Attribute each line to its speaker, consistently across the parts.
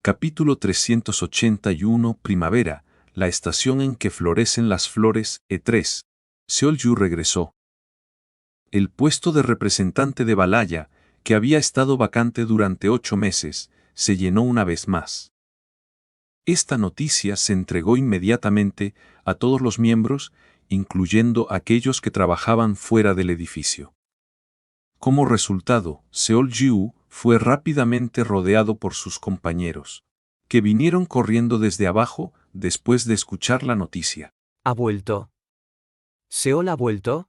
Speaker 1: Capítulo 381 Primavera, la estación en que florecen las flores, E3. Seol-yu regresó. El puesto de representante de Balaya, que había estado vacante durante 8 meses, se llenó una vez más. Esta noticia se entregó inmediatamente a todos los miembros, incluyendo aquellos que trabajaban fuera del edificio. Como resultado, Seol-yu fue rápidamente rodeado por sus compañeros, que vinieron corriendo desde abajo después de escuchar la noticia.
Speaker 2: ¿Ha vuelto? ¿Seol ha vuelto?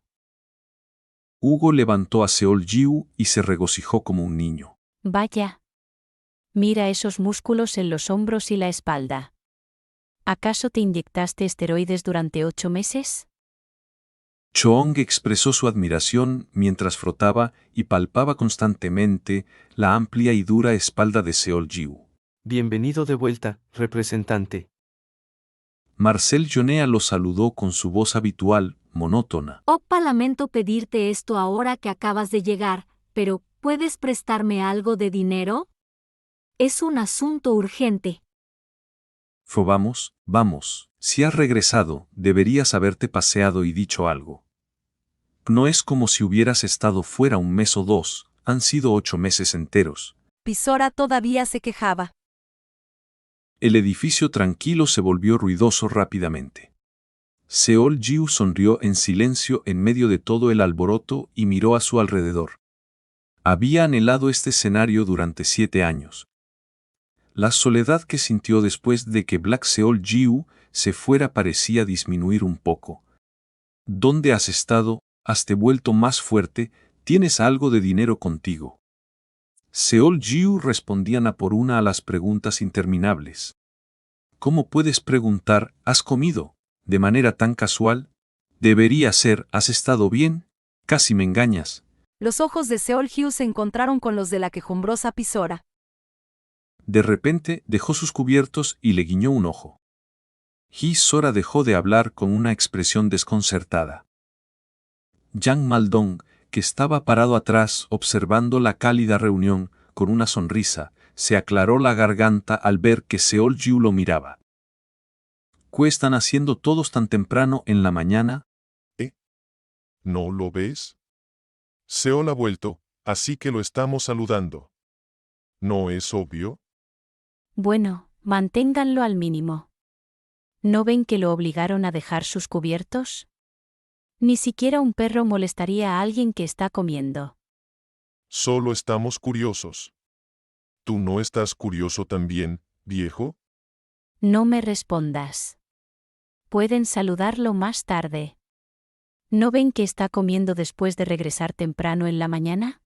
Speaker 1: Hugo levantó a Seol-yu y se regocijó como un niño.
Speaker 3: Vaya. Mira esos músculos en los hombros y la espalda. ¿Acaso te inyectaste esteroides durante 8 meses?
Speaker 1: Choong expresó su admiración mientras frotaba y palpaba constantemente la amplia y dura espalda de Seol-yu.
Speaker 4: Bienvenido de vuelta, representante.
Speaker 1: Marcel Jonea lo saludó con su voz habitual, monótona.
Speaker 5: Opa, lamento pedirte esto ahora que acabas de llegar, pero ¿puedes prestarme algo de dinero? Es un asunto urgente.
Speaker 1: Vamos, si has regresado, deberías haberte paseado y dicho algo. No es como si hubieras estado fuera 1 mes o 2, han sido 8 meses enteros.
Speaker 6: Pisora todavía se quejaba.
Speaker 1: El edificio tranquilo se volvió ruidoso rápidamente. Seol-yu sonrió en silencio en medio de todo el alboroto y miró a su alrededor. Había anhelado este escenario durante 7 años. La soledad que sintió después de que Black Seol-yu se fuera parecía disminuir un poco. ¿Dónde has estado? ¿Has te vuelto más fuerte? ¿Tienes algo de dinero contigo? Seol-yu respondían a por una a las preguntas interminables. ¿Cómo puedes preguntar, ¿has comido? De manera tan casual? Debería ser, ¿has estado bien? Casi me engañas.
Speaker 6: Los ojos de Seol-yu se encontraron con los de la quejumbrosa Pisora.
Speaker 1: De repente dejó sus cubiertos y le guiñó un ojo. Sora dejó de hablar con una expresión desconcertada. Yang Maldong, que estaba parado atrás observando la cálida reunión, con una sonrisa, se aclaró la garganta al ver que Seol-yu lo miraba. ¿Qué están haciendo todos tan temprano en la mañana?
Speaker 7: ¿No lo ves? Seol ha vuelto, así que lo estamos saludando. ¿No es obvio?
Speaker 3: Bueno, manténganlo al mínimo. ¿No ven que lo obligaron a dejar sus cubiertos? Ni siquiera un perro molestaría a alguien que está comiendo.
Speaker 7: Solo estamos curiosos. ¿Tú no estás curioso también, viejo?
Speaker 3: No me respondas. Pueden saludarlo más tarde. ¿No ven que está comiendo después de regresar temprano en la mañana?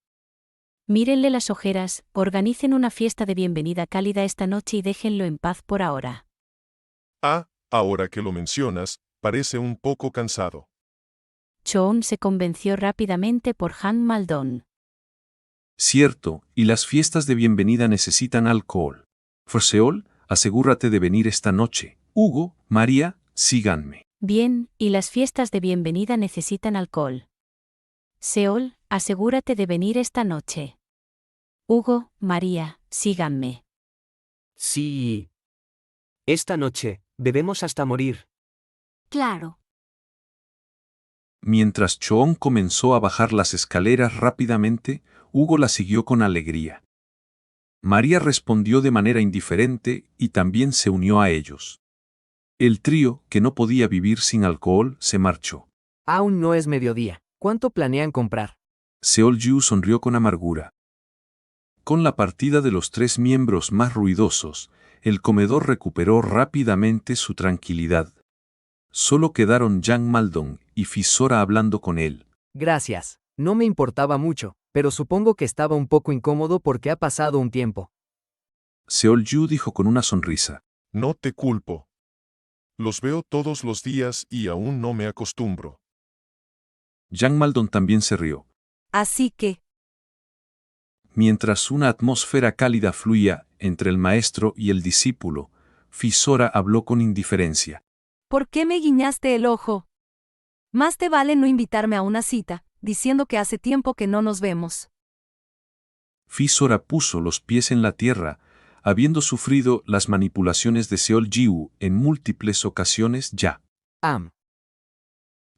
Speaker 3: Mírenle las ojeras, organicen una fiesta de bienvenida cálida esta noche y déjenlo en paz por ahora.
Speaker 7: Ahora que lo mencionas, parece un poco cansado.
Speaker 3: Choon se convenció rápidamente por Han Maldon.
Speaker 1: Cierto, y las fiestas de bienvenida necesitan alcohol. Seol, asegúrate de venir esta noche. Hugo, María, síganme.
Speaker 3: Bien, y las fiestas de bienvenida necesitan alcohol. Seol, asegúrate de venir esta noche. Hugo, María, síganme.
Speaker 2: Sí. Esta noche, bebemos hasta morir.
Speaker 5: Claro.
Speaker 1: Mientras Choon comenzó a bajar las escaleras rápidamente, Hugo la siguió con alegría. María respondió de manera indiferente y también se unió a ellos. El trío, que no podía vivir sin alcohol, se marchó.
Speaker 2: Aún no es mediodía. ¿Cuánto planean comprar?
Speaker 1: Seol-yu sonrió con amargura. Con la partida de los 3 miembros más ruidosos, el comedor recuperó rápidamente su tranquilidad. Solo quedaron Yang Maldong y Sora hablando con él.
Speaker 2: Gracias. No me importaba mucho, pero supongo que estaba un poco incómodo porque ha pasado un tiempo.
Speaker 1: Seol-yu dijo con una sonrisa.
Speaker 7: No te culpo. Los veo todos los días y aún no me acostumbro.
Speaker 1: Yang Maldong también se rió.
Speaker 6: Así que,
Speaker 1: Mientras una atmósfera cálida fluía entre el maestro y el discípulo, Sora habló con indiferencia.
Speaker 6: ¿por qué me guiñaste el ojo? Más te vale no invitarme a una cita, diciendo que hace tiempo que no nos vemos.
Speaker 1: Sora puso los pies en la tierra, habiendo sufrido las manipulaciones de Seol Jiu en múltiples ocasiones ya.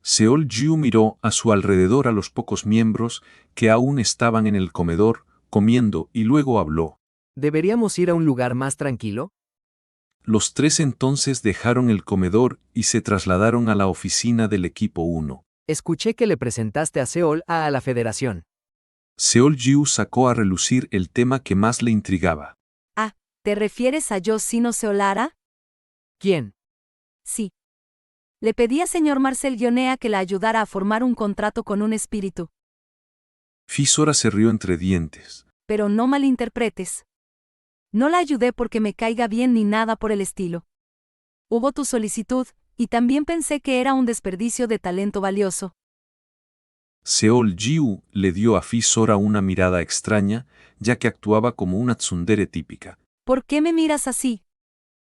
Speaker 1: Seol Jiu miró a su alrededor a los pocos miembros que aún estaban en el comedor, comiendo, y luego habló.
Speaker 2: ¿Deberíamos ir a un lugar más tranquilo?
Speaker 1: Los tres entonces dejaron el comedor y se trasladaron a la oficina del equipo 1.
Speaker 2: Escuché que le presentaste a Seol a la Federación.
Speaker 1: Seol Jiu sacó a relucir el tema que más le intrigaba.
Speaker 6: ¿Te refieres a Yoshino Seolara?
Speaker 2: ¿Quién?
Speaker 6: Sí. Le pedí a señor Marcel Yonea que la ayudara a formar un contrato con un espíritu.
Speaker 1: Fisora se rió entre dientes.
Speaker 6: Pero no malinterpretes. No la ayudé porque me caiga bien ni nada por el estilo. Hubo tu solicitud, y también pensé que era un desperdicio de talento valioso.
Speaker 1: Seol Jiu le dio a Fisora una mirada extraña, ya que actuaba como una tsundere típica.
Speaker 6: ¿Por qué me miras así?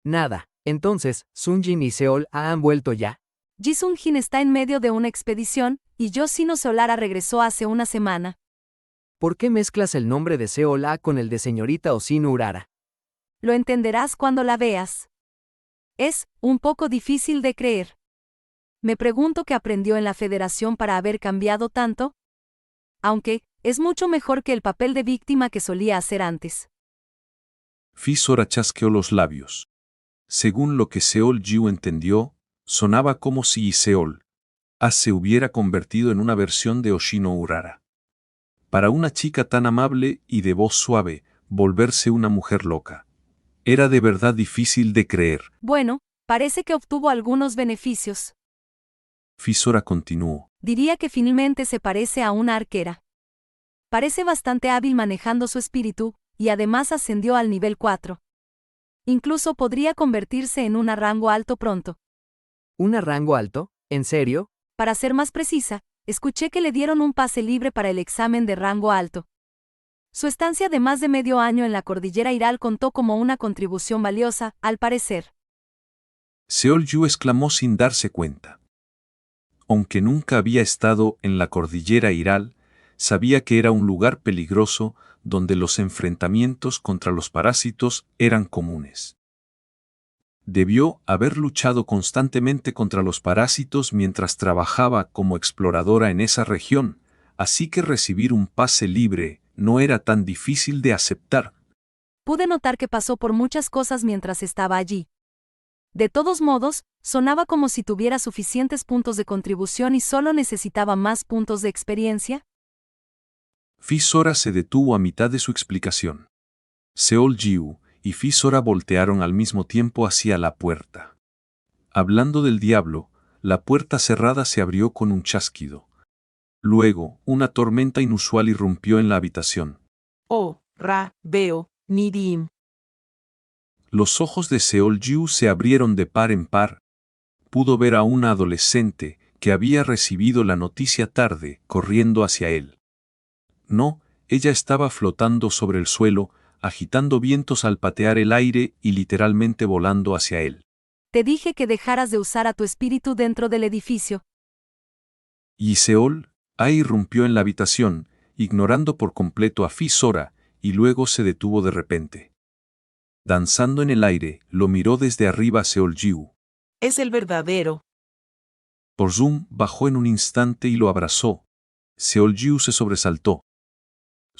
Speaker 2: Nada. Entonces, Sunjin y Seol han vuelto ya.
Speaker 6: Ji Sung-jin está en medio de una expedición, y Yoshino Seolara regresó hace una semana.
Speaker 2: ¿Por qué mezclas el nombre de Seol con el de señorita Osino Urara?
Speaker 6: Lo entenderás cuando la veas. Es un poco difícil de creer. Me pregunto qué aprendió en la Federación para haber cambiado tanto. Aunque, es mucho mejor que el papel de víctima que solía hacer antes.
Speaker 1: Fisora chasqueó los labios. Según lo que Seol Jiu entendió, sonaba como si Seol se hubiera convertido en una versión de Oshino Urara. Para una chica tan amable y de voz suave, volverse una mujer loca. Era de verdad difícil de creer.
Speaker 6: Bueno, parece que obtuvo algunos beneficios.
Speaker 1: Fisora continuó.
Speaker 6: Diría que finalmente se parece a una arquera. Parece bastante hábil manejando su espíritu, y además ascendió al nivel 4. Incluso podría convertirse en un rango alto pronto.
Speaker 2: ¿Un rango alto? ¿En serio?
Speaker 6: Para ser más precisa, escuché que le dieron un pase libre para el examen de rango alto. Su estancia de más de medio año en la cordillera Iral contó como una contribución valiosa, al parecer.
Speaker 1: Seol Jiu exclamó sin darse cuenta. Aunque nunca había estado en la cordillera Iral, sabía que era un lugar peligroso donde los enfrentamientos contra los parásitos eran comunes. Debió haber luchado constantemente contra los parásitos mientras trabajaba como exploradora en esa región, así que recibir un pase libre no era tan difícil de aceptar.
Speaker 6: Pude notar que pasó por muchas cosas mientras estaba allí. De todos modos, sonaba como si tuviera suficientes puntos de contribución y solo necesitaba más puntos de experiencia.
Speaker 1: Fisora se detuvo a mitad de su explicación. Seol Jiu y Fisora voltearon al mismo tiempo hacia la puerta. Hablando del diablo, la puerta cerrada se abrió con un chasquido. Luego, una tormenta inusual irrumpió en la habitación.
Speaker 8: Veo, Nidim.
Speaker 1: Los ojos de Seol Jiu se abrieron de par en par. Pudo ver a una adolescente que había recibido la noticia tarde, corriendo hacia él. No, ella estaba flotando sobre el suelo, agitando vientos al patear el aire y literalmente volando hacia él.
Speaker 6: Te dije que dejaras de usar a tu espíritu dentro del edificio.
Speaker 1: Y Seol irrumpió en la habitación, ignorando por completo a Fisora, y luego se detuvo de repente. Danzando en el aire, lo miró desde arriba a Seol Jiu.
Speaker 8: Es el verdadero.
Speaker 1: Porzum bajó en un instante y lo abrazó. Seol Jiu se sobresaltó.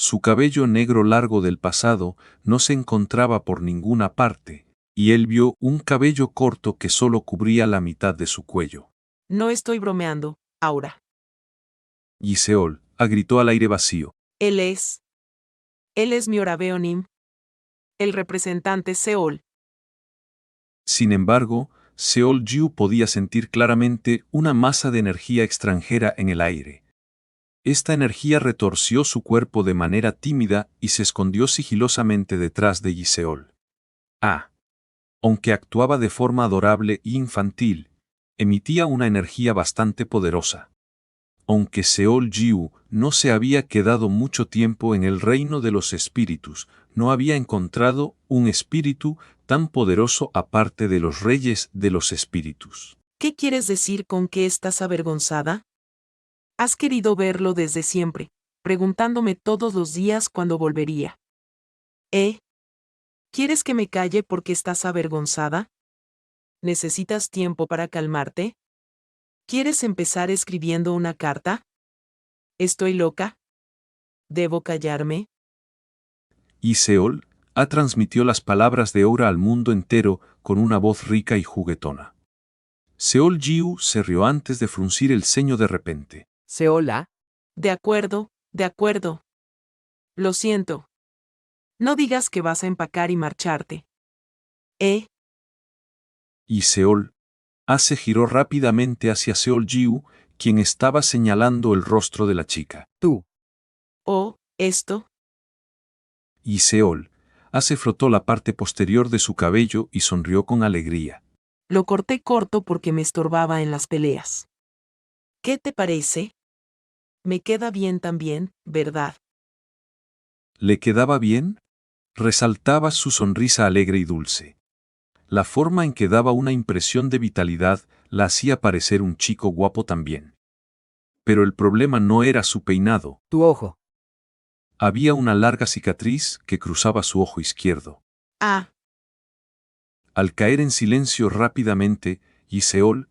Speaker 1: Su cabello negro largo del pasado no se encontraba por ninguna parte, y él vio un cabello corto que solo cubría la mitad de su cuello.
Speaker 8: No estoy bromeando, Aura.
Speaker 1: Y Seol gritó al aire vacío.
Speaker 8: Él es mi Orabeonim. El representante Seol.
Speaker 1: Sin embargo, Seol Jiu podía sentir claramente una masa de energía extranjera en el aire. Esta energía retorció su cuerpo de manera tímida y se escondió sigilosamente detrás de Yiseol. Aunque actuaba de forma adorable e infantil, emitía una energía bastante poderosa. Aunque Seol Jiu no se había quedado mucho tiempo en el reino de los espíritus, no había encontrado un espíritu tan poderoso aparte de los reyes de los espíritus.
Speaker 8: ¿Qué quieres decir con que estás avergonzada? Has querido verlo desde siempre, preguntándome todos los días cuándo volvería. ¿Quieres que me calle porque estás avergonzada? ¿Necesitas tiempo para calmarte? ¿Quieres empezar escribiendo una carta? ¿Estoy loca? ¿Debo callarme?
Speaker 1: Y Seol transmitió las palabras de Aura al mundo entero con una voz rica y juguetona. Seol Jiu se rió antes de fruncir el ceño de repente.
Speaker 2: Seola,
Speaker 8: De acuerdo, de acuerdo. Lo siento. No digas que vas a empacar y marcharte.
Speaker 1: Y Seol se giró rápidamente hacia Seol Jiu, quien estaba señalando el rostro de la chica.
Speaker 2: tú.
Speaker 8: Esto.
Speaker 1: Y Seol se frotó la parte posterior de su cabello y sonrió con alegría.
Speaker 8: Lo corté corto porque me estorbaba en las peleas. ¿Qué te parece? Me queda bien también, ¿verdad?
Speaker 1: ¿Le quedaba bien? Resaltaba su sonrisa alegre y dulce. La forma en que daba una impresión de vitalidad la hacía parecer un chico guapo también. Pero el problema no era su peinado.
Speaker 2: Tu ojo.
Speaker 1: Había una larga cicatriz que cruzaba su ojo izquierdo.
Speaker 8: Ah,
Speaker 1: Al caer en silencio rápidamente, y Seol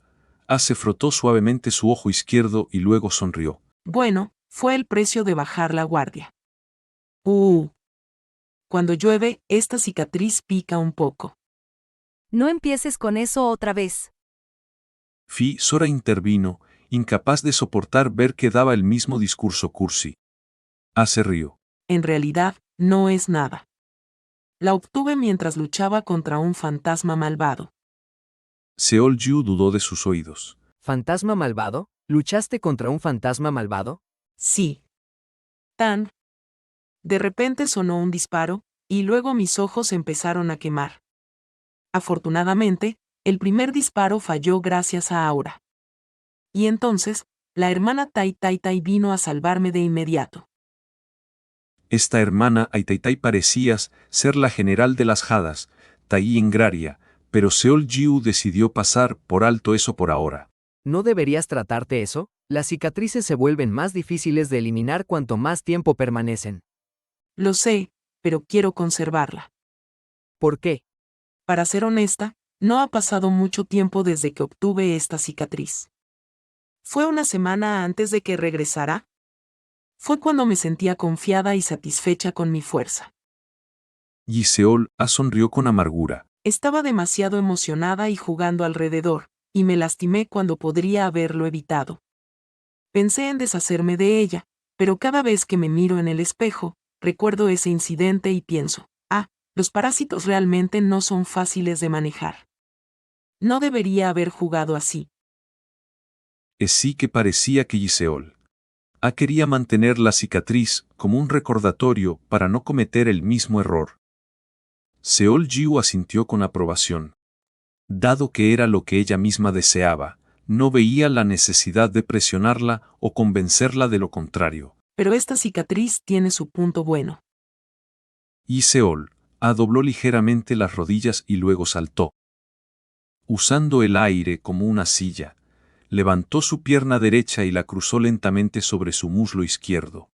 Speaker 1: se frotó suavemente su ojo izquierdo y luego sonrió.
Speaker 8: bueno, fue el precio de bajar la guardia. Cuando llueve, esta cicatriz pica un poco.
Speaker 6: No empieces con eso otra vez.
Speaker 1: Sora intervino, incapaz de soportar ver que daba el mismo discurso cursi. Se rió.
Speaker 8: En realidad, no es nada. La obtuve mientras luchaba contra un fantasma malvado.
Speaker 1: Seol Jiu dudó de sus oídos.
Speaker 2: ¿Fantasma malvado? ¿Luchaste contra un fantasma malvado?
Speaker 8: Sí. De repente sonó un disparo, y luego mis ojos empezaron a quemar. Afortunadamente, el primer disparo falló gracias a Aura. Y entonces, la hermana Tai Tai Tai vino a salvarme de inmediato.
Speaker 1: Esta hermana Aitaitai parecías ser la general de las hadas, Tai Ingraria, pero Seol Jiu decidió pasar por alto eso por ahora.
Speaker 2: ¿No deberías tratarte eso? Las cicatrices se vuelven más difíciles de eliminar cuanto más tiempo permanecen.
Speaker 8: Lo sé, pero quiero conservarla.
Speaker 2: ¿Por qué?
Speaker 8: Para ser honesta, no ha pasado mucho tiempo desde que obtuve esta cicatriz. ¿Fue una semana antes de que regresara? Fue cuando me sentía confiada y satisfecha con mi fuerza.
Speaker 1: Y Seol sonrió con amargura.
Speaker 8: Estaba demasiado emocionada y jugando alrededor, y me lastimé cuando podría haberlo evitado. Pensé en deshacerme de ella, pero cada vez que me miro en el espejo, recuerdo ese incidente y pienso, los parásitos realmente no son fáciles de manejar. No debería haber jugado así.
Speaker 1: Sí que parecía que Seol quería mantener la cicatriz como un recordatorio para no cometer el mismo error. Seol Jiu asintió con aprobación. Dado que era lo que ella misma deseaba, no veía la necesidad de presionarla o convencerla de lo contrario.
Speaker 8: Pero esta cicatriz tiene su punto bueno.
Speaker 1: Y Seol dobló ligeramente las rodillas y luego saltó. Usando el aire como una silla, levantó su pierna derecha y la cruzó lentamente sobre su muslo izquierdo.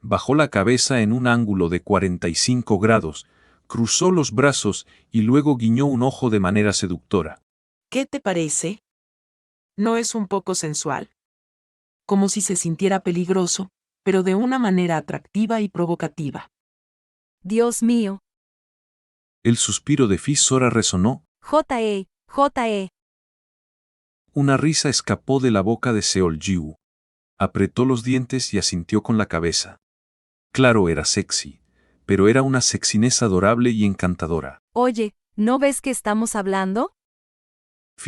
Speaker 1: Bajó la cabeza en un ángulo de 45 grados, cruzó los brazos y luego guiñó un ojo de manera seductora.
Speaker 8: ¿Qué te parece? ¿No es un poco sensual? Como si se sintiera peligroso, pero de una manera atractiva y provocativa.
Speaker 6: Dios mío.
Speaker 1: El suspiro de Sora resonó.
Speaker 6: J.E.
Speaker 1: Una risa escapó de la boca de Seol Jiu. Apretó los dientes y asintió con la cabeza. Claro, era sexy, pero era una sexiness adorable y encantadora.
Speaker 6: Oye, ¿no ves que estamos hablando?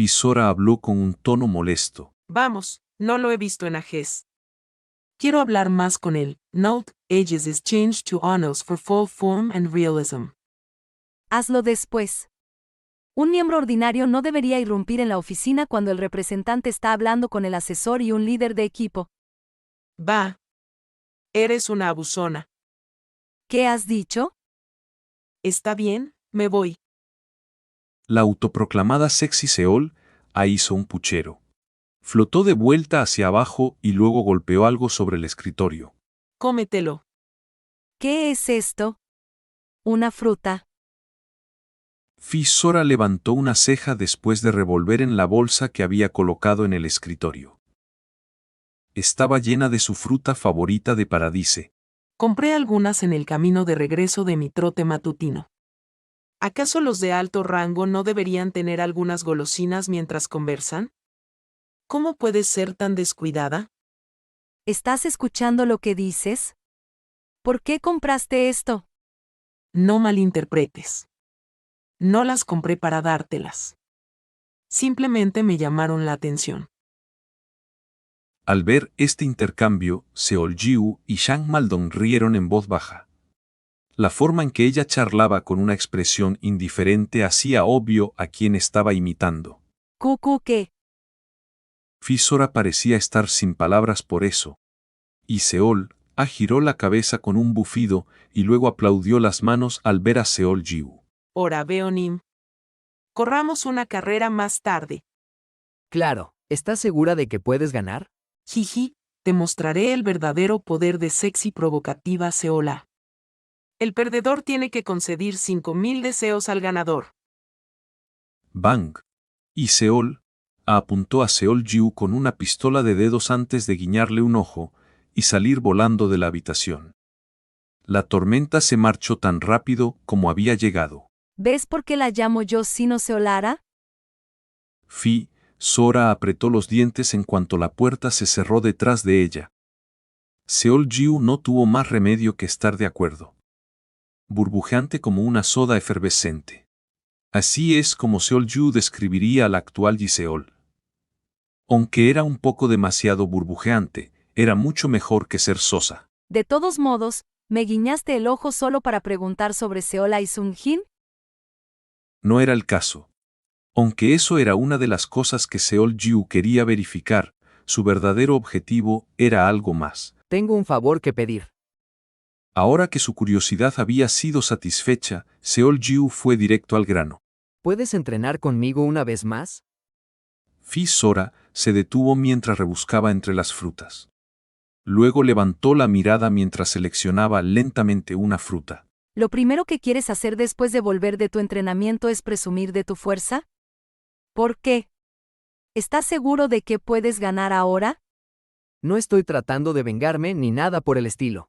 Speaker 1: Sora habló con un tono molesto.
Speaker 8: Vamos, no lo he visto en Ajes. Quiero hablar más con él. Note, ages is changed to honors for full form and realism.
Speaker 6: Hazlo después. Un miembro ordinario no debería irrumpir en la oficina cuando el representante está hablando con el asesor y un líder de equipo.
Speaker 8: Va. Eres una abusona.
Speaker 6: ¿Qué has dicho?
Speaker 8: Está bien, me voy.
Speaker 1: La autoproclamada sexy Seol hizo un puchero. Flotó de vuelta hacia abajo y luego golpeó algo sobre el escritorio.
Speaker 8: Cómetelo.
Speaker 6: ¿Qué es esto? Una fruta.
Speaker 1: Sora levantó una ceja después de revolver en la bolsa que había colocado en el escritorio. Estaba llena de su fruta favorita de Paradise.
Speaker 8: Compré algunas en el camino de regreso de mi trote matutino. ¿Acaso los de alto rango no deberían tener algunas golosinas mientras conversan? ¿Cómo puedes ser tan descuidada?
Speaker 6: ¿Estás escuchando lo que dices? ¿Por qué compraste esto?
Speaker 8: No malinterpretes. No las compré para dártelas. Simplemente me llamaron la atención.
Speaker 1: Al ver este intercambio, Seol-Jiu y Shang Maldon rieron en voz baja. La forma en que ella charlaba con una expresión indiferente hacía obvio a quien estaba imitando.
Speaker 6: ¿Qué?
Speaker 1: Sora parecía estar sin palabras por eso. Y Seol giró la cabeza con un bufido y luego aplaudió las manos al ver a Seol-Jiu.
Speaker 8: Ora Beonim. Corramos una carrera más tarde.
Speaker 2: Claro, ¿estás segura de que puedes ganar?
Speaker 8: Jiji, te mostraré el verdadero poder de sexy provocativa Seola. El perdedor tiene que conceder 5,000 deseos al ganador.
Speaker 1: Bang. Y Seol apuntó a Seol-Jiu con una pistola de dedos antes de guiñarle un ojo y salir volando de la habitación. La tormenta se marchó tan rápido como había llegado.
Speaker 6: ¿Ves por qué la llamo yo Sino Seolara?
Speaker 1: Sora apretó los dientes en cuanto la puerta se cerró detrás de ella. Seol-Jiu no tuvo más remedio que estar de acuerdo. Burbujeante como una soda efervescente. Así es como Seol-Jiu describiría al actual Ji-Seol. Aunque era un poco demasiado burbujeante, era mucho mejor que ser sosa.
Speaker 6: De todos modos, ¿me guiñaste el ojo solo para preguntar sobre Seola y Sung-Jin?
Speaker 1: No era el caso. Aunque eso era una de las cosas que Seol-Jiu quería verificar, su verdadero objetivo era algo más.
Speaker 2: Tengo un favor que pedir.
Speaker 1: Ahora que su curiosidad había sido satisfecha, Seol-Jiu fue directo al grano.
Speaker 2: ¿Puedes entrenar conmigo una vez más?
Speaker 1: Sora se detuvo mientras rebuscaba entre las frutas. Luego levantó la mirada mientras seleccionaba lentamente una fruta.
Speaker 6: ¿Lo primero que quieres hacer después de volver de tu entrenamiento es presumir de tu fuerza? ¿Por qué? ¿Estás seguro de que puedes ganar ahora?
Speaker 2: No estoy tratando de vengarme ni nada por el estilo.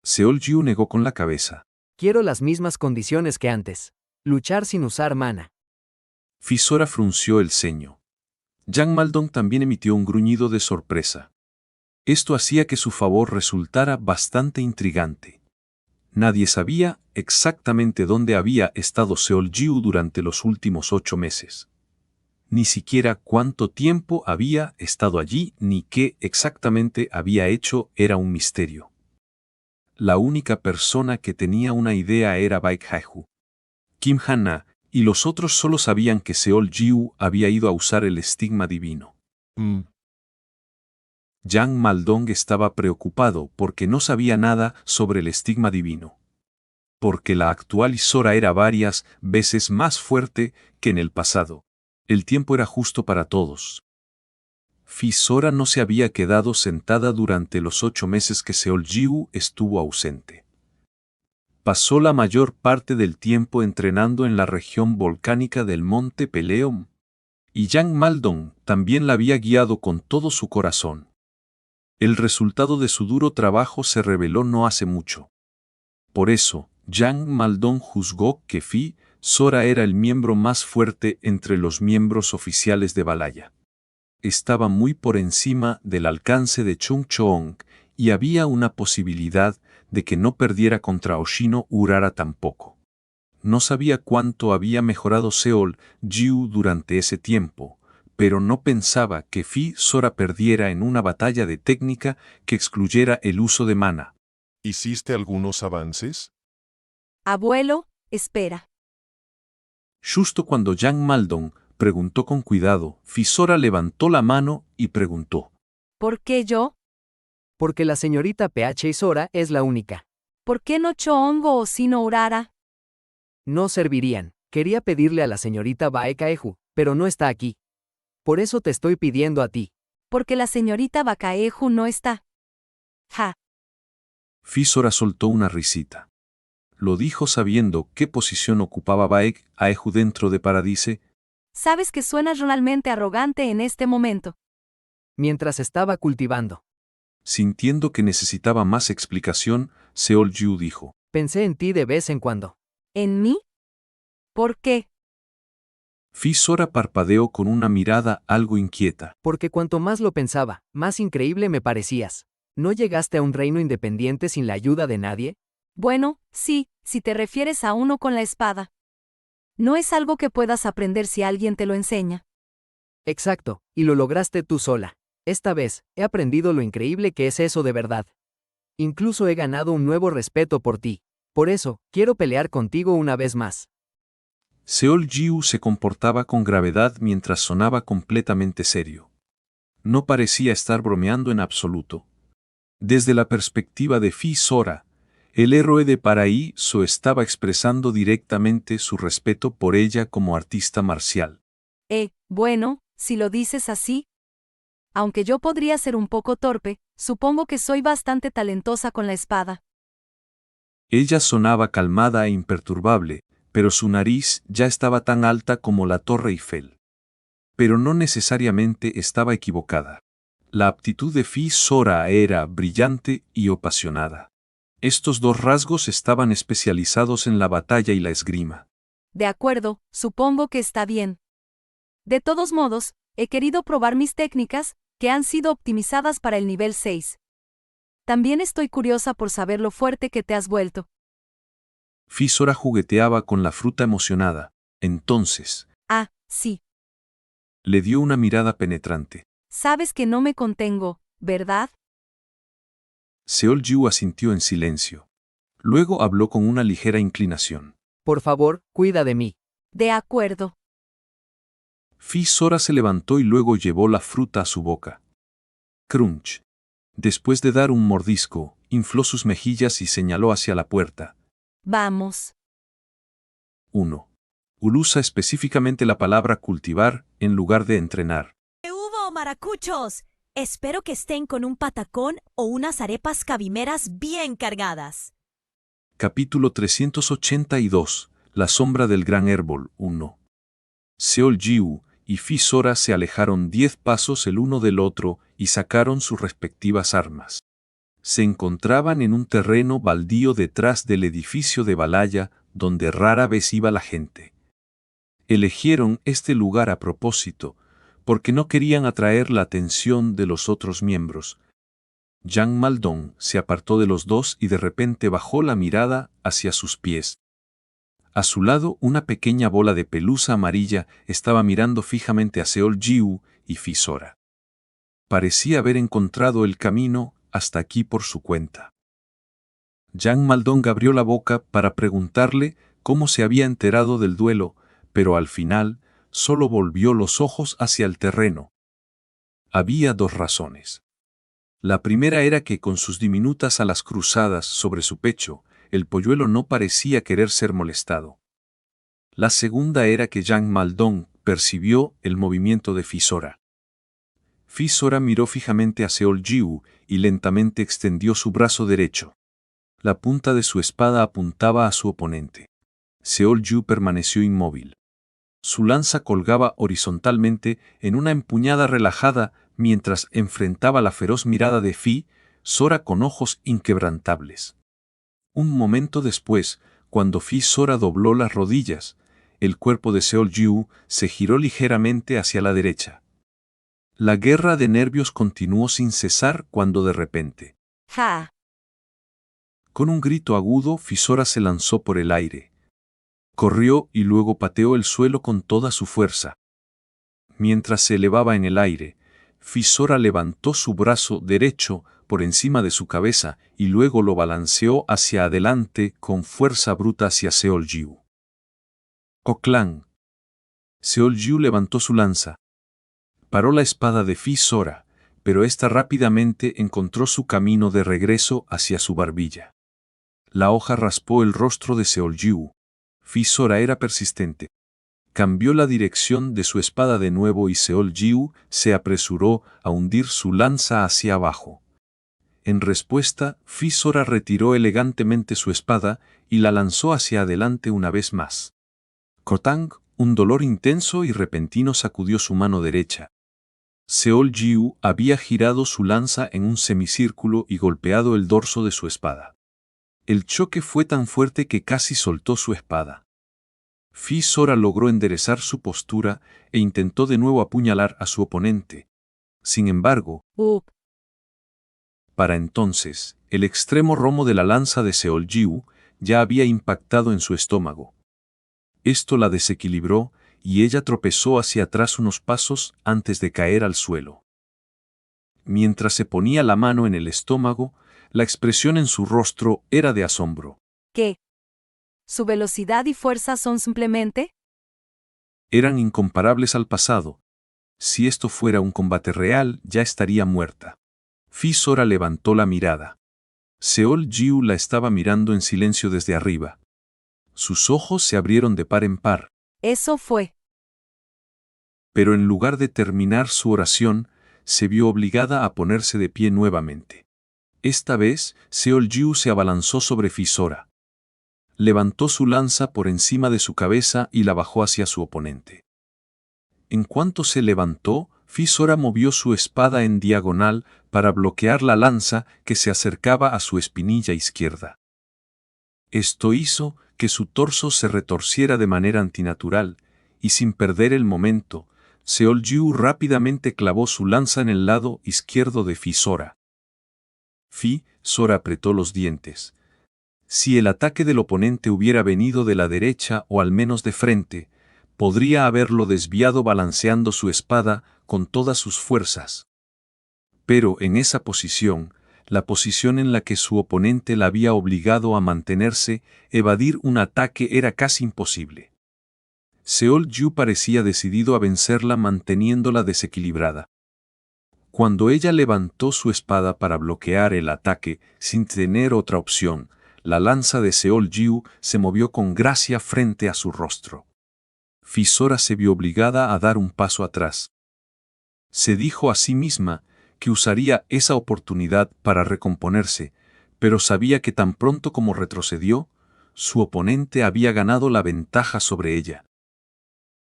Speaker 1: Seol-Jiu negó con la cabeza.
Speaker 2: Quiero las mismas condiciones que antes. Luchar sin usar mana.
Speaker 1: Sora frunció el ceño. Yang Maldon también emitió un gruñido de sorpresa. Esto hacía que su favor resultara bastante intrigante. Nadie sabía exactamente dónde había estado Seol-Jiu durante los últimos 8 meses. Ni siquiera cuánto tiempo había estado allí ni qué exactamente había hecho era un misterio. La única persona que tenía una idea era Baek Hae-ju. Kim Han-na y los otros solo sabían que Seol-Jiu había ido a usar el estigma divino. Yang Maldong estaba preocupado porque no sabía nada sobre el estigma divino. Porque la actual Sora era varias veces más fuerte que en el pasado. El tiempo era justo para todos. Sora no se había quedado sentada durante los 8 meses que Seol-Jiu estuvo ausente. Pasó la mayor parte del tiempo entrenando en la región volcánica del monte Peleom. Y Yang Maldong también la había guiado con todo su corazón. El resultado de su duro trabajo se reveló no hace mucho. Por eso, Yang Maldong juzgó que Sora era el miembro más fuerte entre los miembros oficiales de Balaya. Estaba muy por encima del alcance de Chung Choong y había una posibilidad de que no perdiera contra Oshino Urara tampoco. No sabía cuánto había mejorado Seol-Jiu durante ese tiempo, pero no pensaba que Sora perdiera en una batalla de técnica que excluyera el uso de mana.
Speaker 7: ¿Hiciste algunos avances?
Speaker 6: Abuelo, espera.
Speaker 1: Justo cuando Yang Maldong preguntó con cuidado, Sora levantó la mano y preguntó.
Speaker 6: ¿Por qué yo?
Speaker 2: Porque la señorita PH Sora es la única.
Speaker 6: ¿Por qué no Choongo o Sino Urara?
Speaker 2: No servirían. Quería pedirle a la señorita Baek Hae-ju, pero no está aquí. Por eso te estoy pidiendo a ti.
Speaker 6: Porque la señorita Bakaeju no está. Ja.
Speaker 1: Sora soltó una risita. Lo dijo sabiendo qué posición ocupaba Baek-Aehu dentro de Paradise.
Speaker 6: Sabes que suenas realmente arrogante en este momento.
Speaker 2: Mientras estaba cultivando.
Speaker 1: Sintiendo que necesitaba más explicación, Seol-Ju dijo.
Speaker 2: Pensé en ti de vez en cuando.
Speaker 6: ¿En mí? ¿Por qué?
Speaker 1: Fi-Sora parpadeó con una mirada algo inquieta.
Speaker 2: Porque cuanto más lo pensaba, más increíble me parecías. ¿No llegaste a un reino independiente sin la ayuda de nadie?
Speaker 6: Bueno, sí, si te refieres a uno con la espada. No es algo que puedas aprender si alguien te lo enseña.
Speaker 2: Exacto, y lo lograste tú sola. Esta vez, he aprendido lo increíble que es eso de verdad. Incluso he ganado un nuevo respeto por ti. Por eso, quiero pelear contigo una vez más.
Speaker 1: Seol-Ju se comportaba con gravedad mientras sonaba completamente serio. No parecía estar bromeando en absoluto. Desde la perspectiva de Fi-Sora, el héroe de Paraíso estaba expresando directamente su respeto por ella como artista marcial.
Speaker 6: Bueno, si lo dices así. Aunque yo podría ser un poco torpe, supongo que soy bastante talentosa con la espada.
Speaker 1: Ella sonaba calmada e imperturbable, pero su nariz ya estaba tan alta como la Torre Eiffel. Pero no necesariamente estaba equivocada. La aptitud de Fi-Sora era brillante y apasionada. Estos dos rasgos estaban especializados en la batalla y la esgrima.
Speaker 6: De acuerdo, supongo que está bien. De todos modos, he querido probar mis técnicas, que han sido optimizadas para el nivel 6. También estoy curiosa por saber lo fuerte que te has vuelto.
Speaker 1: Fi-Sora jugueteaba con la fruta emocionada. Entonces,
Speaker 6: Sí.
Speaker 1: le dio una mirada penetrante.
Speaker 6: Sabes que no me contengo, ¿verdad?
Speaker 1: Seol-Ju asintió en silencio. Luego habló con una ligera inclinación.
Speaker 2: Por favor, cuida de mí.
Speaker 6: De acuerdo.
Speaker 1: Fi-Sora se levantó y luego llevó la fruta a su boca. Crunch. Después de dar un mordisco, infló sus mejillas y señaló hacia la puerta.
Speaker 6: Vamos.
Speaker 1: 1. Usa específicamente la palabra cultivar en lugar de entrenar.
Speaker 9: ¿Qué hubo, maracuchos? Espero que estén con un patacón o unas arepas cabimeras bien cargadas.
Speaker 1: Capítulo 382. La sombra del gran árbol. 1. Seol-Ju y Fi-Sora se alejaron 10 pasos el uno del otro y sacaron sus respectivas armas. Se encontraban en un terreno baldío detrás del edificio de Balaya, donde rara vez iba la gente. Eligieron este lugar a propósito, porque no querían atraer la atención de los otros miembros. Yang Maldong se apartó de los dos y de repente bajó la mirada hacia sus pies. A su lado, una pequeña bola de pelusa amarilla estaba mirando fijamente a Seol-Ju y Fi-Sora. Parecía haber encontrado el camino hasta aquí por su cuenta. Yang Maldong abrió la boca para preguntarle cómo se había enterado del duelo, pero al final solo volvió los ojos hacia el terreno. Había dos razones. La primera era que con sus diminutas alas cruzadas sobre su pecho, el polluelo no parecía querer ser molestado. La segunda era que Yang Maldong percibió el movimiento de Fi-Sora. Fi-Sora miró fijamente a Seol-Ju y lentamente extendió su brazo derecho. La punta de su espada apuntaba a su oponente. Seol-Ju permaneció inmóvil. Su lanza colgaba horizontalmente en una empuñada relajada mientras enfrentaba la feroz mirada de Fi-Sora con ojos inquebrantables. Un momento después, cuando Fi-Sora dobló las rodillas, el cuerpo de Seol-Ju se giró ligeramente hacia la derecha. La guerra de nervios continuó sin cesar cuando de repente,
Speaker 6: ¡Ja!
Speaker 1: con un grito agudo, Fi-Sora se lanzó por el aire. Corrió y luego pateó el suelo con toda su fuerza. Mientras se elevaba en el aire, Fi-Sora levantó su brazo derecho por encima de su cabeza y luego lo balanceó hacia adelante con fuerza bruta hacia Seol-Ju. ¡Coclán! Seol-Ju levantó su lanza. Paró la espada de Fi-Sora, pero ésta rápidamente encontró su camino de regreso hacia su barbilla. La hoja raspó el rostro de Seol-Ju. Fi-Sora era persistente. Cambió la dirección de su espada de nuevo y Seol-Ju se apresuró a hundir su lanza hacia abajo. En respuesta, Fi-Sora retiró elegantemente su espada y la lanzó hacia adelante una vez más. Kotang, un dolor intenso y repentino sacudió su mano derecha. Seol-Jiu había girado su lanza en un semicírculo y golpeado el dorso de su espada. El choque fue tan fuerte que casi soltó su espada. Fi-Sora logró enderezar su postura e intentó de nuevo apuñalar a su oponente. Sin embargo, para entonces, el extremo romo de la lanza de Seol-Jiu ya había impactado en su estómago. Esto la desequilibró y ella tropezó hacia atrás unos pasos antes de caer al suelo. Mientras se ponía la mano en el estómago, la expresión en su rostro era de asombro.
Speaker 6: ¿Qué? ¿Su velocidad y fuerza son simplemente?
Speaker 1: Eran incomparables al pasado. Si esto fuera un combate real, ya estaría muerta. Fi-Sora levantó la mirada. Seol-Jiu la estaba mirando en silencio desde arriba. Sus ojos se abrieron de par en par.
Speaker 6: Eso fue.
Speaker 1: Pero en lugar de terminar su oración, se vio obligada a ponerse de pie nuevamente. Esta vez, Seol-Jiu se abalanzó sobre Fi-Sora. Levantó su lanza por encima de su cabeza y la bajó hacia su oponente. En cuanto se levantó, Fi-Sora movió su espada en diagonal para bloquear la lanza que se acercaba a su espinilla izquierda. Esto hizo que su torso se retorciera de manera antinatural, y sin perder el momento, Seol-Jiu rápidamente clavó su lanza en el lado izquierdo de Fi-Sora. Fi-Sora apretó los dientes. Si el ataque del oponente hubiera venido de la derecha o al menos de frente, podría haberlo desviado balanceando su espada con todas sus fuerzas. Pero en esa posición, la posición en la que su oponente la había obligado a mantenerse, evadir un ataque era casi imposible. Seol-Jiu parecía decidido a vencerla manteniéndola desequilibrada. Cuando ella levantó su espada para bloquear el ataque, sin tener otra opción, la lanza de Seol-Jiu se movió con gracia frente a su rostro. Fi-Sora se vio obligada a dar un paso atrás. Se dijo a sí misma que usaría esa oportunidad para recomponerse, pero sabía que tan pronto como retrocedió, su oponente había ganado la ventaja sobre ella.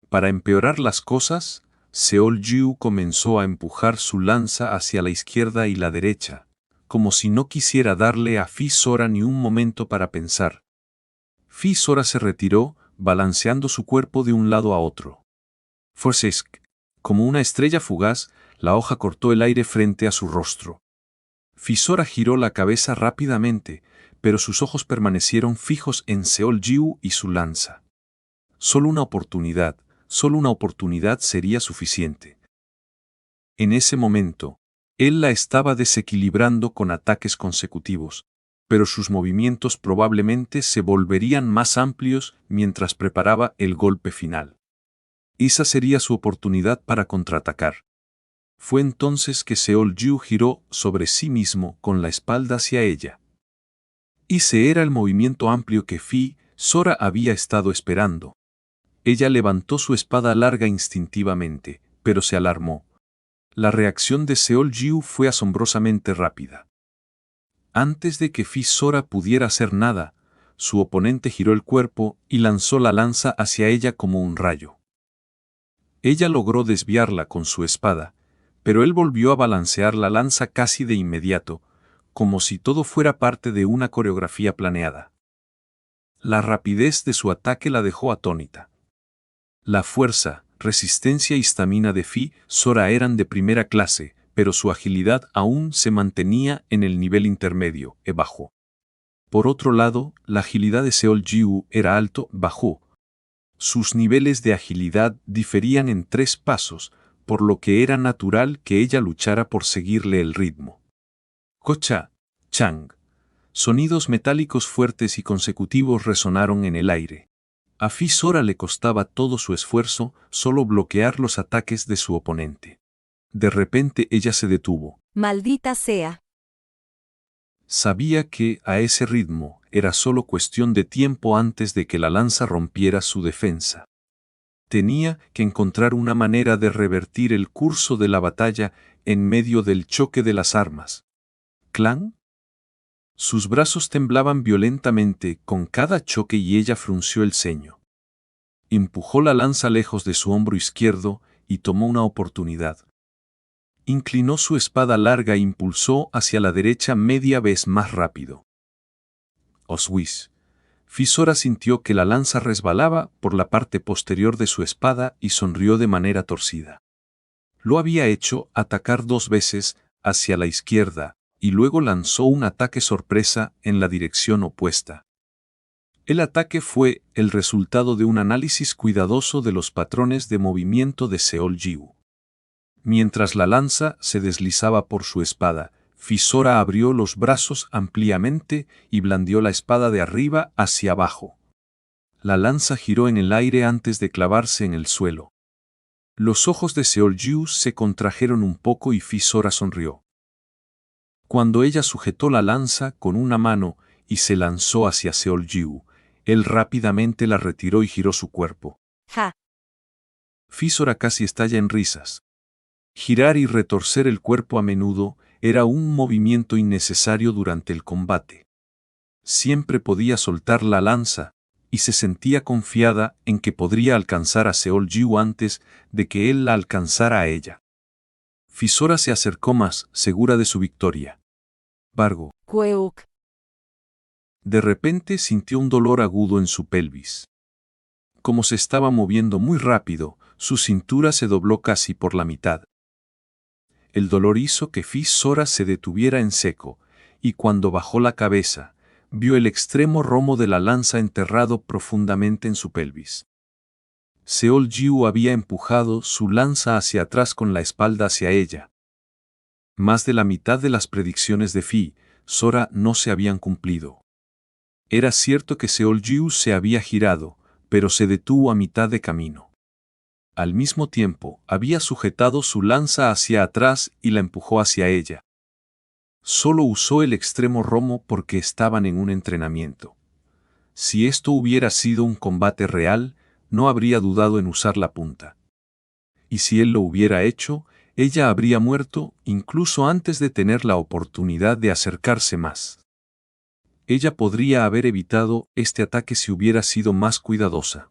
Speaker 1: Para empeorar las cosas, Seol-Jiu comenzó a empujar su lanza hacia la izquierda y la derecha, como si no quisiera darle a Fi-Sora ni un momento para pensar. Fi-Sora se retiró, balanceando su cuerpo de un lado a otro. Forcesk, como una estrella fugaz, la hoja cortó el aire frente a su rostro. Fi-Sora giró la cabeza rápidamente, pero sus ojos permanecieron fijos en Seol-Jiu y su lanza. Solo una oportunidad sería suficiente. En ese momento, él la estaba desequilibrando con ataques consecutivos, pero sus movimientos probablemente se volverían más amplios mientras preparaba el golpe final. Esa sería su oportunidad para contraatacar. Fue entonces que Seol-Jiu giró sobre sí mismo con la espalda hacia ella. Ese era el movimiento amplio que Fi-Sora había estado esperando. Ella levantó su espada larga instintivamente, pero se alarmó. La reacción de Seol-Jiu fue asombrosamente rápida. Antes de que Fi-Sora pudiera hacer nada, su oponente giró el cuerpo y lanzó la lanza hacia ella como un rayo. Ella logró desviarla con su espada, pero él volvió a balancear la lanza casi de inmediato, como si todo fuera parte de una coreografía planeada. La rapidez de su ataque la dejó atónita. La fuerza, resistencia y estamina de Fi-Sora eran de primera clase, pero su agilidad aún se mantenía en el nivel intermedio, bajo. Por otro lado, la agilidad de Seol-Jiu era alto-bajo. Sus niveles de agilidad diferían en 3 pasos, por lo que era natural que ella luchara por seguirle el ritmo. Kocha, chang. Sonidos metálicos fuertes y consecutivos resonaron en el aire. A Fi-Sora le costaba todo su esfuerzo solo bloquear los ataques de su oponente. De repente ella se detuvo.
Speaker 6: Maldita sea.
Speaker 1: Sabía que, a ese ritmo, era solo cuestión de tiempo antes de que la lanza rompiera su defensa. Tenía que encontrar una manera de revertir el curso de la batalla en medio del choque de las armas. clan? Sus brazos temblaban violentamente con cada choque y ella frunció el ceño. Empujó la lanza lejos de su hombro izquierdo y tomó una oportunidad. Inclinó su espada larga e impulsó hacia la derecha media vez más rápido. Oswis. Fisora sintió que la lanza resbalaba por la parte posterior de su espada y sonrió de manera torcida. Lo había hecho atacar 2 veces hacia la izquierda y luego lanzó un ataque sorpresa en la dirección opuesta. El ataque fue el resultado de un análisis cuidadoso de los patrones de movimiento de Seol-Jiu. Mientras la lanza se deslizaba por su espada, Fisora abrió los brazos ampliamente y blandió la espada de arriba hacia abajo. La lanza giró en el aire antes de clavarse en el suelo. Los ojos de Seol-Jiu se contrajeron un poco y Fisora sonrió. Cuando ella sujetó la lanza con una mano y se lanzó hacia Seol-Jiu, él rápidamente la retiró y giró su cuerpo.
Speaker 6: Ja.
Speaker 1: Fisora casi estalla en risas. Girar y retorcer el cuerpo a menudo era un movimiento innecesario durante el combate. Siempre podía soltar la lanza, y se sentía confiada en que podría alcanzar a Seol-Jiu antes de que él la alcanzara a ella. Fisora se acercó más, segura de su victoria. Bargo.
Speaker 6: Kweuk.
Speaker 1: De repente sintió un dolor agudo en su pelvis. Como se estaba moviendo muy rápido, su cintura se dobló casi por la mitad. El dolor hizo que Fisora se detuviera en seco, y cuando bajó la cabeza, vio el extremo romo de la lanza enterrado profundamente en su pelvis. Seol-Jiu había empujado su lanza hacia atrás con la espalda hacia ella. Más de la mitad de las predicciones de Fisora no se habían cumplido. Era cierto que Seol-Jiu se había girado, pero se detuvo a mitad de camino. Al mismo tiempo, había sujetado su lanza hacia atrás y la empujó hacia ella. Solo usó el extremo romo porque estaban en un entrenamiento. Si esto hubiera sido un combate real, no habría dudado en usar la punta. Y si él lo hubiera hecho, ella habría muerto incluso antes de tener la oportunidad de acercarse más. Ella podría haber evitado este ataque si hubiera sido más cuidadosa.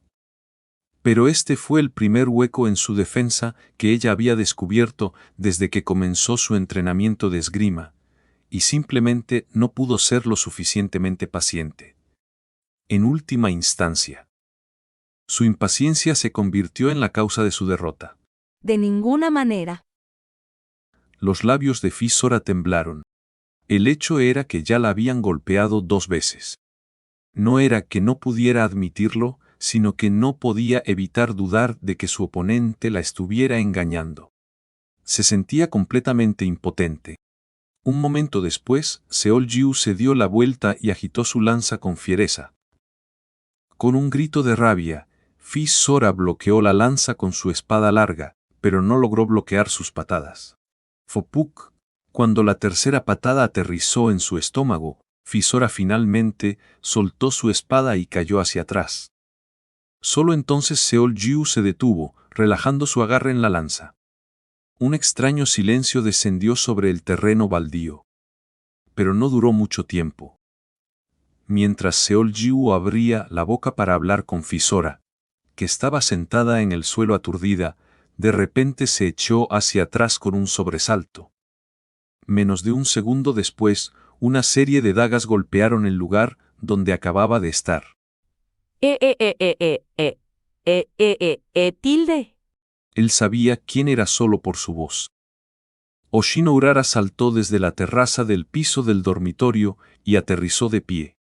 Speaker 1: Pero este fue el primer hueco en su defensa que ella había descubierto desde que comenzó su entrenamiento de esgrima, y simplemente no pudo ser lo suficientemente paciente. En última instancia, su impaciencia se convirtió en la causa de su derrota.
Speaker 6: De ninguna manera.
Speaker 1: Los labios de Fisora temblaron. El hecho era que ya la habían golpeado 2 veces. No era que no pudiera admitirlo, sino que no podía evitar dudar de que su oponente la estuviera engañando. Se sentía completamente impotente. Un momento después, Seol-Jiu se dio la vuelta y agitó su lanza con fiereza. Con un grito de rabia, Fisora bloqueó la lanza con su espada larga, pero no logró bloquear sus patadas. Fopuk. Cuando la tercera patada aterrizó en su estómago, Fisora finalmente soltó su espada y cayó hacia atrás. Solo entonces Seol-Jiu se detuvo, relajando su agarre en la lanza. Un extraño silencio descendió sobre el terreno baldío. Pero no duró mucho tiempo. Mientras Seol-Jiu abría la boca para hablar con Fisora, que estaba sentada en el suelo aturdida, de repente se echó hacia atrás con un sobresalto. Menos de un segundo después, una serie de dagas golpearon el lugar donde acababa de estar.
Speaker 6: Tilde.
Speaker 1: Él sabía quién era solo por su voz. Oshino Urara saltó desde la terraza del piso del dormitorio y aterrizó de pie.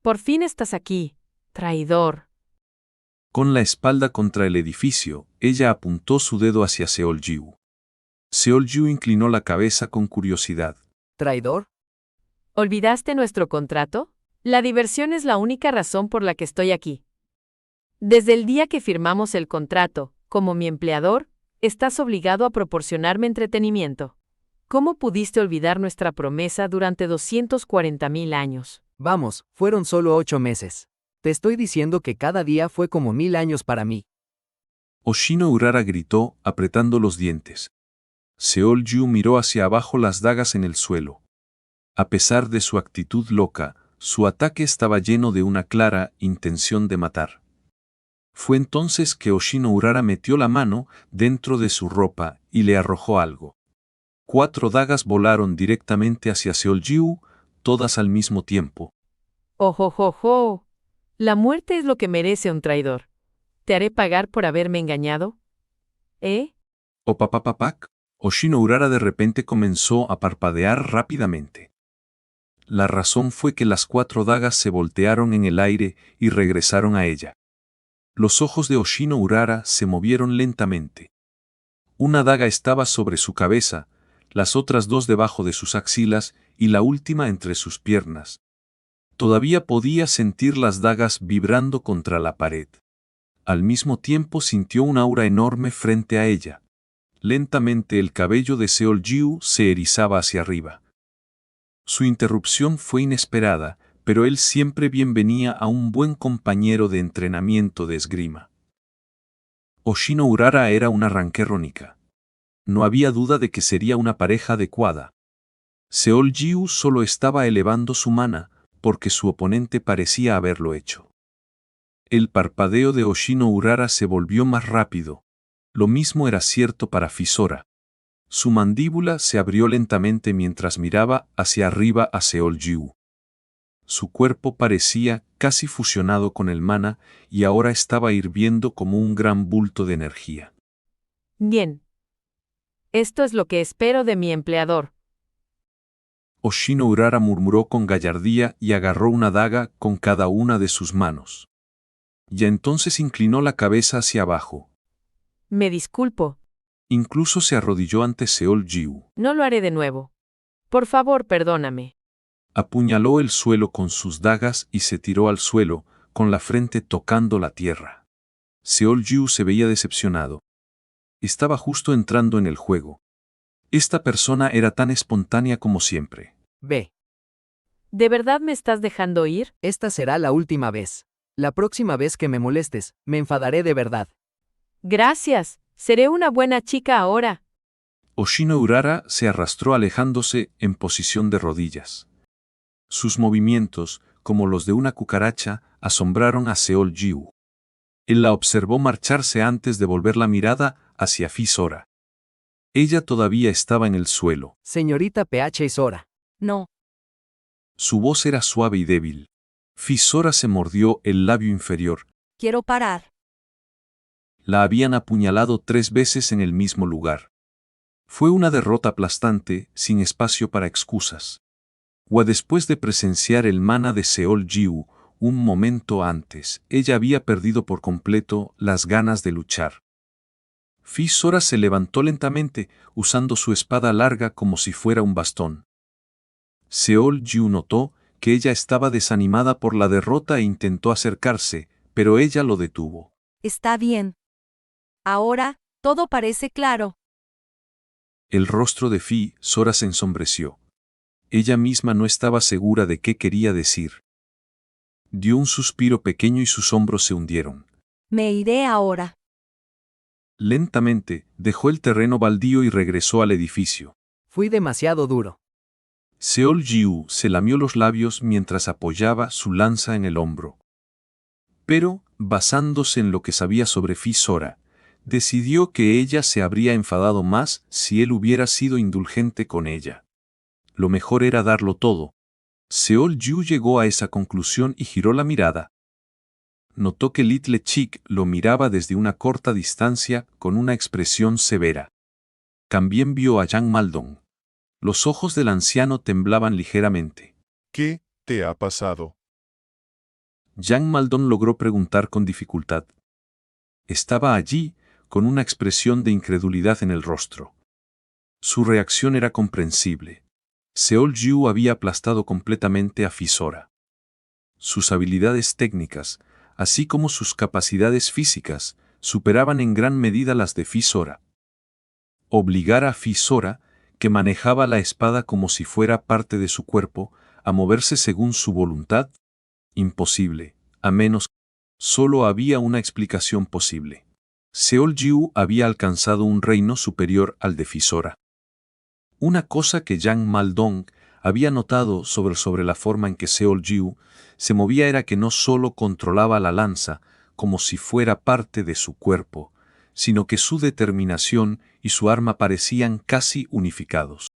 Speaker 10: Por fin estás aquí, traidor.
Speaker 1: Con la espalda contra el edificio, ella apuntó su dedo hacia Seol-Jiu. Seol-Jiu inclinó la cabeza con curiosidad.
Speaker 2: ¿Traidor?
Speaker 10: ¿Olvidaste nuestro contrato? La diversión es la única razón por la que estoy aquí. Desde el día que firmamos el contrato, como mi empleador, estás obligado a proporcionarme entretenimiento. ¿Cómo pudiste olvidar nuestra promesa durante 240.000 años?
Speaker 2: Vamos, fueron solo 8 meses. Te estoy diciendo que cada día fue como 1000 años para mí.
Speaker 1: Oshino Urara gritó, apretando los dientes. Seol-Jiu miró hacia abajo las dagas en el suelo. A pesar de su actitud loca, su ataque estaba lleno de una clara intención de matar. Fue entonces que Oshino Urara metió la mano dentro de su ropa y le arrojó algo. 4 dagas volaron directamente hacia Seoljiu, todas al mismo tiempo.
Speaker 10: ¡Ojojojo! La muerte es lo que merece un traidor. ¿Te haré pagar por haberme engañado? ¿Eh?
Speaker 1: Opapapapac, Oshino Urara de repente comenzó a parpadear rápidamente. La razón fue que las 4 dagas se voltearon en el aire y regresaron a ella. Los ojos de Oshino Urara se movieron lentamente. Una daga estaba sobre su cabeza, las otras 2 debajo de sus axilas y la última entre sus piernas. Todavía podía sentir las dagas vibrando contra la pared. Al mismo tiempo sintió un aura enorme frente a ella. Lentamente el cabello de Seoljiu se erizaba hacia arriba. Su interrupción fue inesperada, pero él siempre bienvenía a un buen compañero de entrenamiento de esgrima. Oshino Urara era una ranquerrónica. No había duda de que sería una pareja adecuada. Seoljiu solo estaba elevando su mana, porque su oponente parecía haberlo hecho. El parpadeo de Oshino Urara se volvió más rápido. Lo mismo era cierto para Fisora. Su mandíbula se abrió lentamente mientras miraba hacia arriba a Seoljiu. Su cuerpo parecía casi fusionado con el mana y ahora estaba hirviendo como un gran bulto de energía.
Speaker 10: Bien. Esto es lo que espero de mi empleador.
Speaker 1: Oshino Urara murmuró con gallardía y agarró una daga con cada una de sus manos. Ya entonces inclinó la cabeza hacia abajo.
Speaker 10: Me disculpo.
Speaker 1: Incluso se arrodilló ante Seoljiu.
Speaker 10: No lo haré de nuevo. Por favor, perdóname.
Speaker 1: Apuñaló el suelo con sus dagas y se tiró al suelo, con la frente tocando la tierra. Seoljiu se veía decepcionado. Estaba justo entrando en el juego. Esta persona era tan espontánea como siempre.
Speaker 2: Ve.
Speaker 10: ¿De verdad me estás dejando ir?
Speaker 2: Esta será la última vez. La próxima vez que me molestes, me enfadaré de verdad.
Speaker 10: Gracias. Seré una buena chica ahora.
Speaker 1: Oshino Urara se arrastró alejándose en posición de rodillas. Sus movimientos, como los de una cucaracha, asombraron a Seoljiu. Él la observó marcharse antes de volver la mirada hacia Fisora. Ella todavía estaba en el suelo.
Speaker 2: Señorita PH Sora.
Speaker 6: No.
Speaker 1: Su voz era suave y débil. Fisora se mordió el labio inferior.
Speaker 6: Quiero parar.
Speaker 1: La habían apuñalado 3 veces en el mismo lugar. Fue una derrota aplastante, sin espacio para excusas. Después de presenciar el mana de Seoljiu, un momento antes, ella había perdido por completo las ganas de luchar. Fisora se levantó lentamente, usando su espada larga como si fuera un bastón. Seoljiu notó que ella estaba desanimada por la derrota e intentó acercarse, pero ella lo detuvo.
Speaker 6: Está bien. Ahora, todo parece claro.
Speaker 1: El rostro de Fisora se ensombreció. Ella misma no estaba segura de qué quería decir. Dio un suspiro pequeño y sus hombros se hundieron.
Speaker 6: Me iré ahora.
Speaker 1: Lentamente, dejó el terreno baldío y regresó al edificio.
Speaker 2: Fui demasiado duro.
Speaker 1: Seoljiu se lamió los labios mientras apoyaba su lanza en el hombro. Pero, basándose en lo que sabía sobre Fisora, decidió que ella se habría enfadado más si él hubiera sido indulgente con ella. Lo mejor era darlo todo. Seoljiu llegó a esa conclusión y giró la mirada. Notó que Little Chick lo miraba desde una corta distancia con una expresión severa. También vio a Yang Maldong. Los ojos del anciano temblaban ligeramente.
Speaker 7: ¿Qué te ha pasado?
Speaker 1: Yang Maldong logró preguntar con dificultad. Estaba allí, con una expresión de incredulidad en el rostro. Su reacción era comprensible. Seoljiu había aplastado completamente a Fisora. Sus habilidades técnicas, así como sus capacidades físicas, superaban en gran medida las de Fisora. Obligar a Fisora, que manejaba la espada como si fuera parte de su cuerpo, a moverse según su voluntad? Imposible, a menos que solo había una explicación posible. Seoljiu había alcanzado un reino superior al de Fisora. Una cosa que Yang Maldong había notado sobre la forma en que Seol Jiu se movía era que no solo controlaba la lanza como si fuera parte de su cuerpo, sino que su determinación y su arma parecían casi unificados.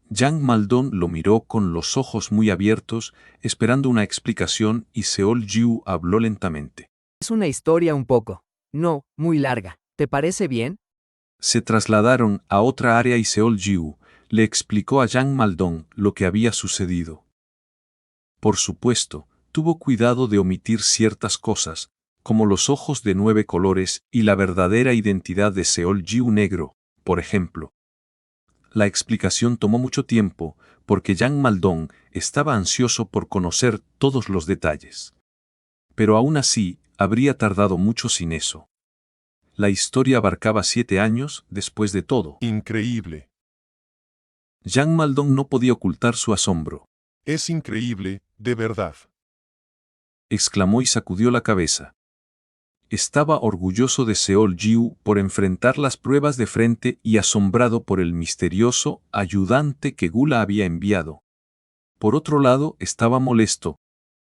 Speaker 1: Yang Maldon lo miró con los ojos muy abiertos, esperando una explicación, y Seol Jiu habló lentamente.
Speaker 2: Es una historia un poco, no, muy larga. ¿Te parece bien?
Speaker 1: Se trasladaron a otra área y Seol Jiu le explicó a Yang Maldon lo que había sucedido. Por supuesto, tuvo cuidado de omitir ciertas cosas, como los ojos de 9 colores y la verdadera identidad de Seol Jiu negro, por ejemplo. La explicación tomó mucho tiempo, porque Yang Maldon estaba ansioso por conocer todos los detalles. Pero aún así, habría tardado mucho sin eso. La historia abarcaba 7 años, después de todo.
Speaker 7: Increíble.
Speaker 1: Yang Maldon no podía ocultar su asombro.
Speaker 7: Es increíble, de verdad.
Speaker 1: Exclamó y sacudió la cabeza. Estaba orgulloso de Seol Jiu por enfrentar las pruebas de frente y asombrado por el misterioso ayudante que Gula había enviado. Por otro lado, estaba molesto.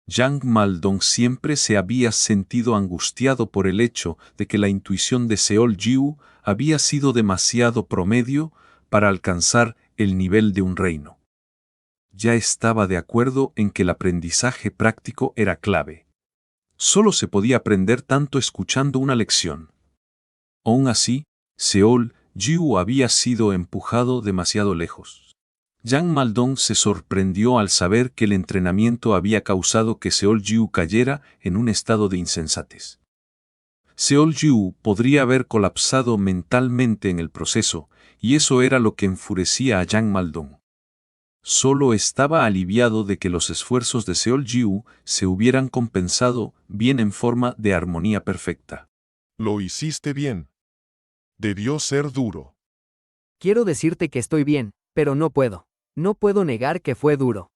Speaker 1: Yang Maldon siempre se había sentido angustiado por el hecho de que la intuición de Seol Jiu había sido demasiado promedio para alcanzar el nivel de un reino. Ya estaba de acuerdo en que el aprendizaje práctico era clave. Solo se podía aprender tanto escuchando una lección. Aún así, Seol Jiu había sido empujado demasiado lejos. Yang Maldon se sorprendió al saber que el entrenamiento había causado que Seol Jiu cayera en un estado de insensatez. Seol Jiu podría haber colapsado mentalmente en el proceso, y eso era lo que enfurecía a Yang Maldon. Solo estaba aliviado de que los esfuerzos de Seol Jiu se hubieran compensado bien en forma de armonía perfecta.
Speaker 7: Lo hiciste bien. Debió ser duro.
Speaker 2: Quiero decirte que estoy bien, pero no puedo. No puedo negar que fue duro.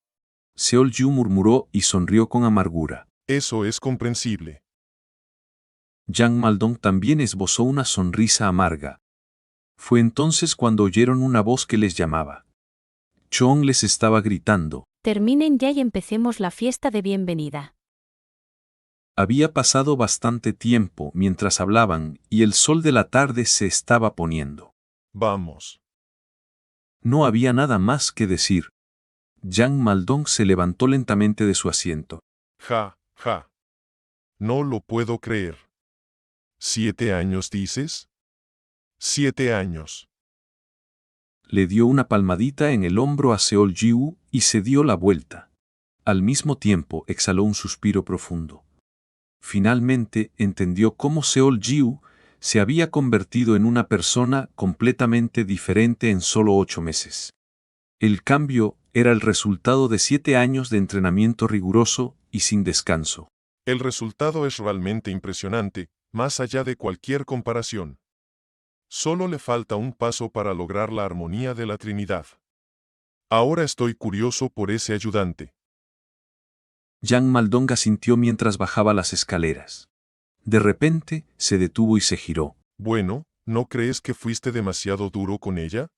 Speaker 1: Seol Jiu murmuró y sonrió con amargura.
Speaker 7: Eso es comprensible.
Speaker 1: Yang Maldon también esbozó una sonrisa amarga. Fue entonces cuando oyeron una voz que les llamaba. Chong les estaba gritando.
Speaker 3: Terminen ya y empecemos la fiesta de bienvenida.
Speaker 1: Había pasado bastante tiempo mientras hablaban y el sol de la tarde se estaba poniendo.
Speaker 7: Vamos.
Speaker 1: No había nada más que decir. Yang Maldon se levantó lentamente de su asiento.
Speaker 7: Ja. No lo puedo creer. ¿7 años dices? 7 años.
Speaker 1: Le dio una palmadita en el hombro a Seol Jiu y se dio la vuelta. Al mismo tiempo exhaló un suspiro profundo. Finalmente entendió cómo Seol Jiu se había convertido en una persona completamente diferente en solo 8 meses. El cambio era el resultado de 7 años de entrenamiento riguroso y sin descanso.
Speaker 7: El resultado es realmente impresionante, más allá de cualquier comparación. Solo le falta un paso para lograr la armonía de la Trinidad. Ahora estoy curioso por ese ayudante.
Speaker 1: Yang Maldon asintió mientras bajaba las escaleras. De repente, se detuvo y se giró.
Speaker 7: Bueno, ¿no crees que fuiste demasiado duro con ella?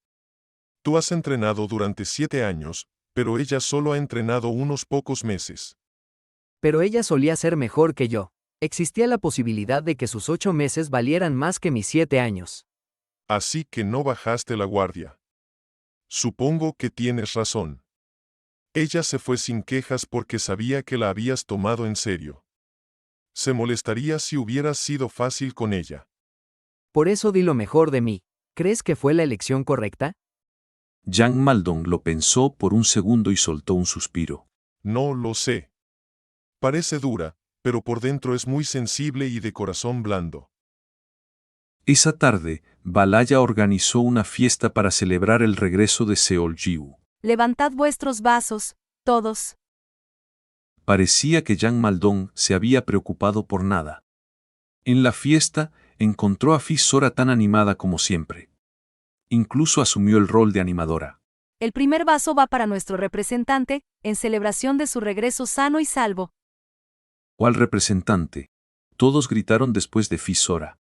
Speaker 7: Tú has entrenado durante 7 años, pero ella solo ha entrenado unos pocos meses.
Speaker 2: Pero ella solía ser mejor que yo. Existía la posibilidad de que sus 8 meses valieran más que mis 7 años.
Speaker 7: Así que no bajaste la guardia. Supongo que tienes razón. Ella se fue sin quejas porque sabía que la habías tomado en serio. Se molestaría si hubieras sido fácil con ella.
Speaker 2: Por eso di lo mejor de mí. ¿Crees que fue la elección correcta?
Speaker 1: Yang Maldon lo pensó por un segundo y soltó un suspiro.
Speaker 7: No lo sé. Parece dura, pero por dentro es muy sensible y de corazón blando.
Speaker 1: Esa tarde, Balaya organizó una fiesta para celebrar el regreso de Seol Jiu.
Speaker 6: Levantad vuestros vasos, todos.
Speaker 1: Parecía que Yang Maldon se había preocupado por nada. En la fiesta, encontró a Fi Sora tan animada como siempre. Incluso asumió el rol de animadora.
Speaker 6: El primer vaso va para nuestro representante, en celebración de su regreso sano y salvo.
Speaker 1: O al representante. Todos gritaron después de Fi Sora.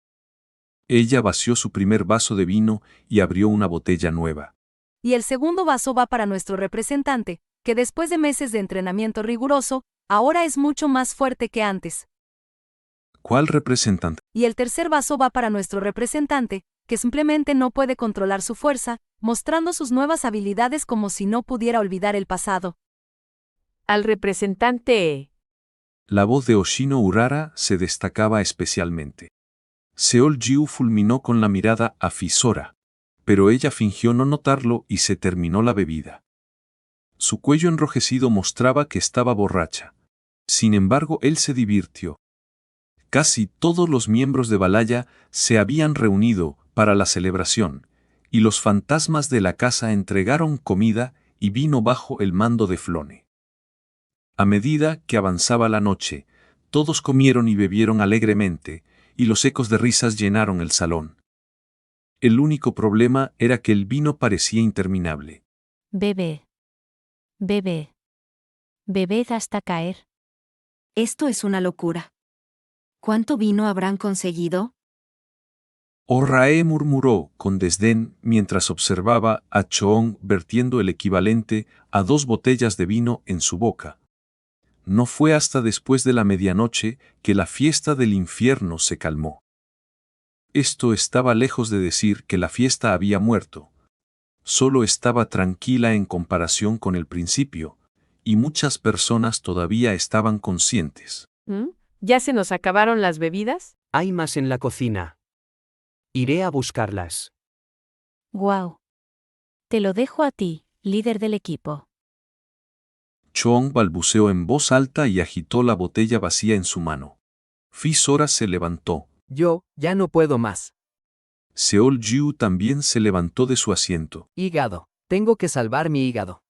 Speaker 1: Ella vació su primer vaso de vino y abrió una botella nueva.
Speaker 6: Y el segundo vaso va para nuestro representante, que después de meses de entrenamiento riguroso, ahora es mucho más fuerte que antes.
Speaker 1: ¿Cuál representante?
Speaker 6: Y el tercer vaso va para nuestro representante, que simplemente no puede controlar su fuerza, mostrando sus nuevas habilidades como si no pudiera olvidar el pasado.
Speaker 10: Al representante.
Speaker 1: La voz de Oshino Urara se destacaba especialmente. Seol-Jiu fulminó con la mirada a Fisora, pero ella fingió no notarlo y se terminó la bebida. Su cuello enrojecido mostraba que estaba borracha. Sin embargo, él se divirtió. Casi todos los miembros de Balaya se habían reunido para la celebración, y los fantasmas de la casa entregaron comida y vino bajo el mando de Flone. A medida que avanzaba la noche, todos comieron y bebieron alegremente, y los ecos de risas llenaron el salón. El único problema era que el vino parecía interminable.
Speaker 3: Bebe. Bebe. Bebed hasta caer.
Speaker 11: Esto es una locura. ¿Cuánto vino habrán conseguido?
Speaker 1: Orrae murmuró con desdén mientras observaba a Choong vertiendo el equivalente a 2 botellas de vino en su boca. No fue hasta después de la medianoche que la fiesta del infierno se calmó. Esto estaba lejos de decir que la fiesta había muerto. Solo estaba tranquila en comparación con el principio, y muchas personas todavía estaban conscientes.
Speaker 10: ¿Ya se nos acabaron las bebidas?
Speaker 12: Hay más en la cocina. Iré a buscarlas.
Speaker 3: Guau. Te lo dejo a ti, líder del equipo.
Speaker 1: Choong balbuceó en voz alta y agitó la botella vacía en su mano. Fisora se levantó.
Speaker 2: Yo, ya no puedo más.
Speaker 1: Seol-Jiu también se levantó de su asiento.
Speaker 2: Hígado. Tengo que salvar mi hígado.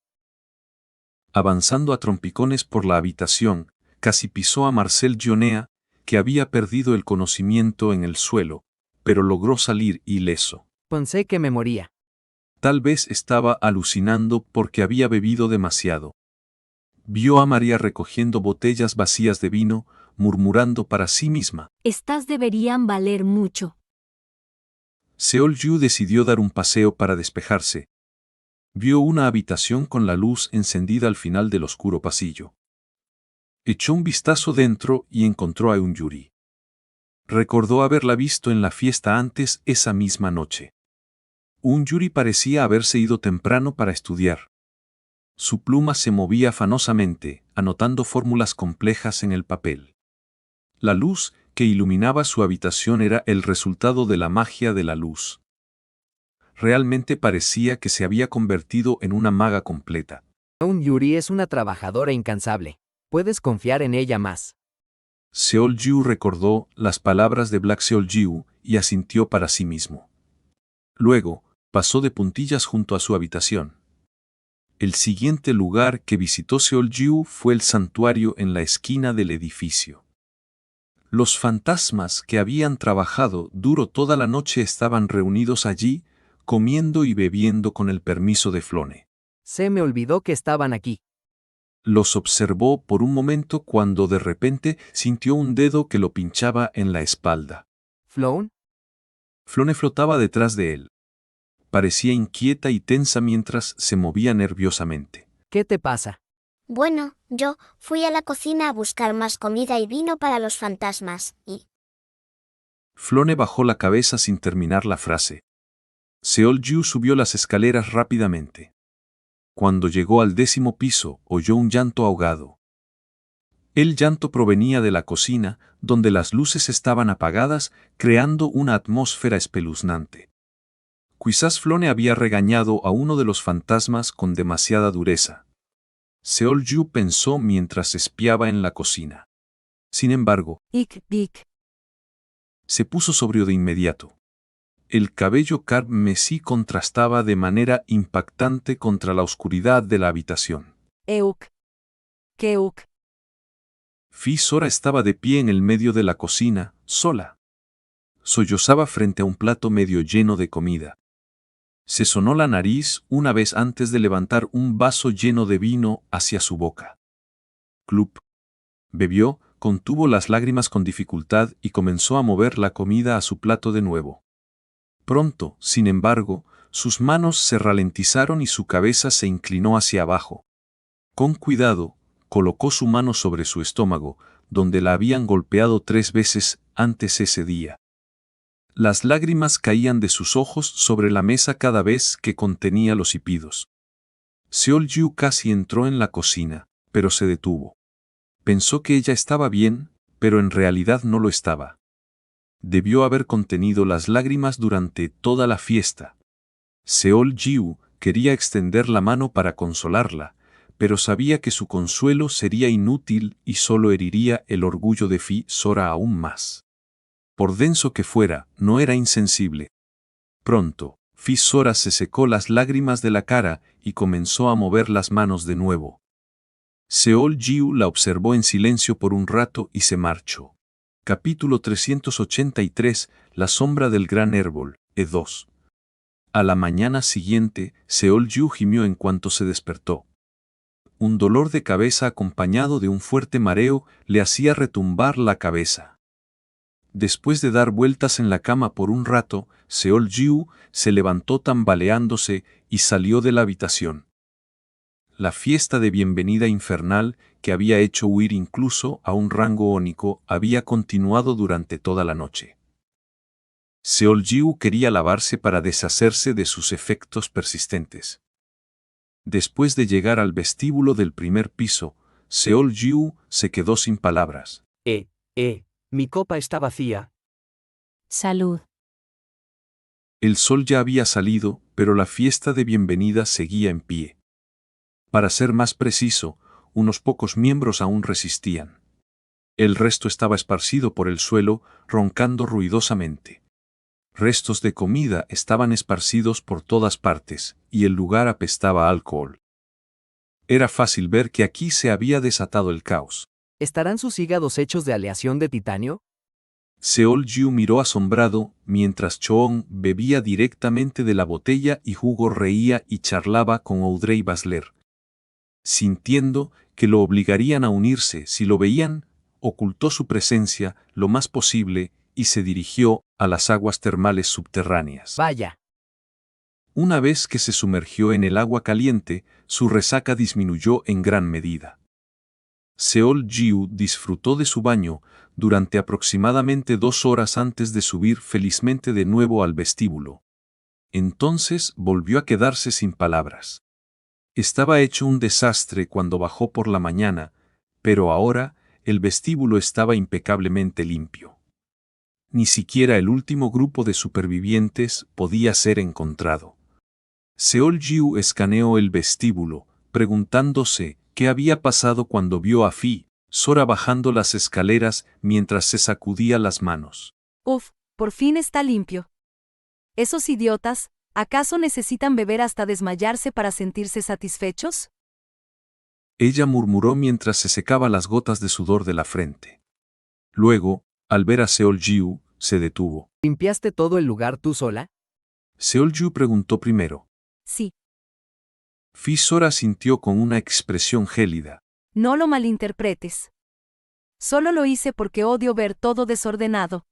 Speaker 1: Avanzando a trompicones por la habitación, casi pisó a Marcel Gionea, que había perdido el conocimiento en el suelo, pero logró salir ileso.
Speaker 2: Pensé que me moría.
Speaker 1: Tal vez estaba alucinando porque había bebido demasiado. Vio a María recogiendo botellas vacías de vino, murmurando para sí misma.
Speaker 5: Estas deberían valer mucho.
Speaker 1: Seol-Jiu decidió dar un paseo para despejarse. Vio una habitación con la luz encendida al final del oscuro pasillo. Echó un vistazo dentro y encontró a Eun-Yuri. Recordó haberla visto en la fiesta antes esa misma noche. Eun-Yuri parecía haberse ido temprano para estudiar. Su pluma se movía afanosamente, anotando fórmulas complejas en el papel. La luz que iluminaba su habitación era el resultado de la magia de la luz. Realmente parecía que se había convertido en una maga completa.
Speaker 2: Eun-Yuri es una trabajadora incansable. Puedes confiar en ella más.
Speaker 1: Seol-Jiu recordó las palabras de Black Seol-Jiu y asintió para sí mismo. Luego, pasó de puntillas junto a su habitación. El siguiente lugar que visitó Seol-Jiu fue el santuario en la esquina del edificio. Los fantasmas que habían trabajado duro toda la noche estaban reunidos allí, comiendo y bebiendo con el permiso de Flone.
Speaker 2: Se me olvidó que estaban aquí.
Speaker 1: Los observó por un momento cuando de repente sintió un dedo que lo pinchaba en la espalda.
Speaker 2: ¿Flone?
Speaker 1: Flone flotaba detrás de él. Parecía inquieta y tensa mientras se movía nerviosamente.
Speaker 2: ¿Qué te pasa?
Speaker 13: Bueno, yo fui a la cocina a buscar más comida y vino para los fantasmas, y...
Speaker 1: Flone bajó la cabeza sin terminar la frase. Seol-Jiu subió las escaleras rápidamente. Cuando llegó al 10º piso, oyó un llanto ahogado. El llanto provenía de la cocina, donde las luces estaban apagadas, creando una atmósfera espeluznante. Quizás Flone había regañado a uno de los fantasmas con demasiada dureza. Seol-Jiu pensó mientras espiaba en la cocina. Sin embargo, se puso sobrio de inmediato. El cabello carmesí contrastaba de manera impactante contra la oscuridad de la habitación.
Speaker 6: Keuk.
Speaker 1: Fisora estaba de pie en el medio de la cocina, sola. Sollozaba frente a un plato medio lleno de comida. Se sonó la nariz una vez antes de levantar un vaso lleno de vino hacia su boca. Clup. Bebió, contuvo las lágrimas con dificultad y comenzó a mover la comida a su plato de nuevo. Pronto, sin embargo, sus manos se ralentizaron y su cabeza se inclinó hacia abajo. Con cuidado, colocó su mano sobre su estómago, donde la habían golpeado 3 veces antes ese día. Las lágrimas caían de sus ojos sobre la mesa cada vez que contenía los hipidos. Seol-Yu casi entró en la cocina, pero se detuvo. Pensó que ella estaba bien, pero en realidad no lo estaba. Debió haber contenido las lágrimas durante toda la fiesta. Seol-Yu quería extender la mano para consolarla, pero sabía que su consuelo sería inútil y solo heriría el orgullo de Fi-Sora aún más. Por denso que fuera, no era insensible. Pronto, Fi-Sora se secó las lágrimas de la cara y comenzó a mover las manos de nuevo. Seol-Yu la observó en silencio por un rato y se marchó. Capítulo 383, La sombra del gran árbol, E2. A la mañana siguiente, Seol-Yu gimió en cuanto se despertó. Un dolor de cabeza acompañado de un fuerte mareo le hacía retumbar la cabeza. Después de dar vueltas en la cama por un rato, Seol-Yu se levantó tambaleándose y salió de la habitación. La fiesta de bienvenida infernal, que había hecho huir incluso a un rango ónico, había continuado durante toda la noche. Seol-Yu quería lavarse para deshacerse de sus efectos persistentes. Después de llegar al vestíbulo del primer piso, Seol-Yu se quedó sin palabras.
Speaker 12: Mi copa está vacía.
Speaker 3: Salud.
Speaker 1: El sol ya había salido, pero la fiesta de bienvenida seguía en pie. Para ser más preciso, unos pocos miembros aún resistían. El resto estaba esparcido por el suelo, roncando ruidosamente. Restos de comida estaban esparcidos por todas partes, y el lugar apestaba a alcohol. Era fácil ver que aquí se había desatado el caos.
Speaker 2: ¿Estarán sus hígados hechos de aleación de titanio?
Speaker 1: Seol-Yu miró asombrado, mientras Choong bebía directamente de la botella y Hugo reía y charlaba con Audrey Basler. Sintiendo que lo obligarían a unirse si lo veían, ocultó su presencia lo más posible y se dirigió a las aguas termales subterráneas.
Speaker 2: Vaya.
Speaker 1: Una vez que se sumergió en el agua caliente, su resaca disminuyó en gran medida. Seol-Yu disfrutó de su baño durante aproximadamente 2 horas antes de subir felizmente de nuevo al vestíbulo. Entonces volvió a quedarse sin palabras. Estaba hecho un desastre cuando bajó por la mañana, pero ahora el vestíbulo estaba impecablemente limpio. Ni siquiera el último grupo de supervivientes podía ser encontrado. Seol-Yu escaneó el vestíbulo, preguntándose qué había pasado cuando vio a Fi-Sora bajando las escaleras mientras se sacudía las manos.
Speaker 6: Uf, por fin está limpio. Esos idiotas, ¿acaso necesitan beber hasta desmayarse para sentirse satisfechos?
Speaker 1: Ella murmuró mientras se secaba las gotas de sudor de la frente. Luego, al ver a Seol-Yu, se detuvo.
Speaker 2: ¿Limpiaste todo el lugar tú sola?
Speaker 1: Seol-Yu preguntó primero.
Speaker 6: Sí.
Speaker 1: Fi-Sora sintió con una expresión gélida.
Speaker 6: No lo malinterpretes. Solo lo hice porque odio ver todo desordenado.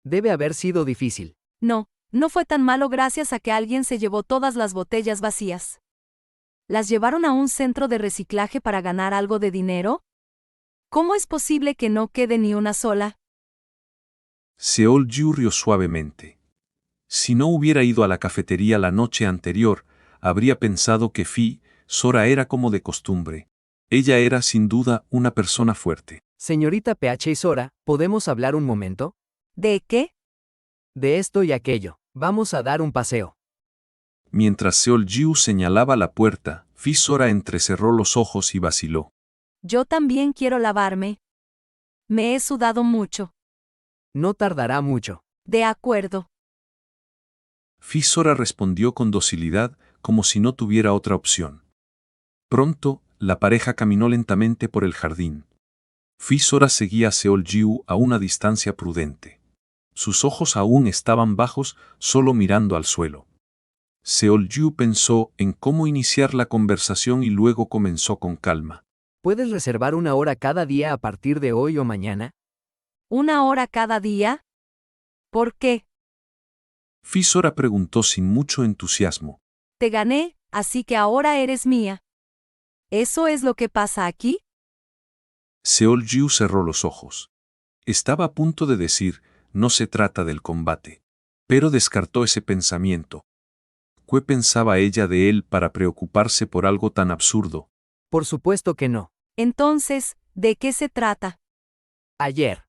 Speaker 2: Debe haber sido difícil.
Speaker 6: No fue tan malo gracias a que alguien se llevó todas las botellas vacías. ¿Las llevaron a un centro de reciclaje para ganar algo de dinero? ¿Cómo es posible que no quede ni una sola?
Speaker 1: Seol-Yu rió suavemente. Si no hubiera ido a la cafetería la noche anterior, habría pensado que Fi-Sora era como de costumbre. Ella era sin duda una persona fuerte.
Speaker 2: Señorita PH y Sora, ¿podemos hablar un momento?
Speaker 6: ¿De qué?
Speaker 2: De esto y aquello. Vamos a dar un paseo.
Speaker 1: Mientras Seol-Yu señalaba la puerta, Fi-Sora entrecerró los ojos y vaciló.
Speaker 6: Yo también quiero lavarme. Me he sudado mucho.
Speaker 2: No tardará mucho.
Speaker 6: De acuerdo.
Speaker 1: Fi-Sora respondió con docilidad, como si no tuviera otra opción. Pronto, la pareja caminó lentamente por el jardín. Fi-Sora seguía a Seol-Yu a una distancia prudente. Sus ojos aún estaban bajos, solo mirando al suelo. Seol-Yu pensó en cómo iniciar la conversación y luego comenzó con calma.
Speaker 2: ¿Puedes reservar 1 hora cada día a partir de hoy o mañana?
Speaker 6: ¿1 hora cada día? ¿Por qué?
Speaker 1: Fisora preguntó sin mucho entusiasmo.
Speaker 6: Te gané, así que ahora eres mía. ¿Eso es lo que pasa aquí?
Speaker 1: Seol-Jiu cerró los ojos. Estaba a punto de decir, no se trata del combate. Pero descartó ese pensamiento. ¿Qué pensaba ella de él para preocuparse por algo tan absurdo?
Speaker 2: Por supuesto que no.
Speaker 6: Entonces, ¿de qué se trata?
Speaker 2: Ayer.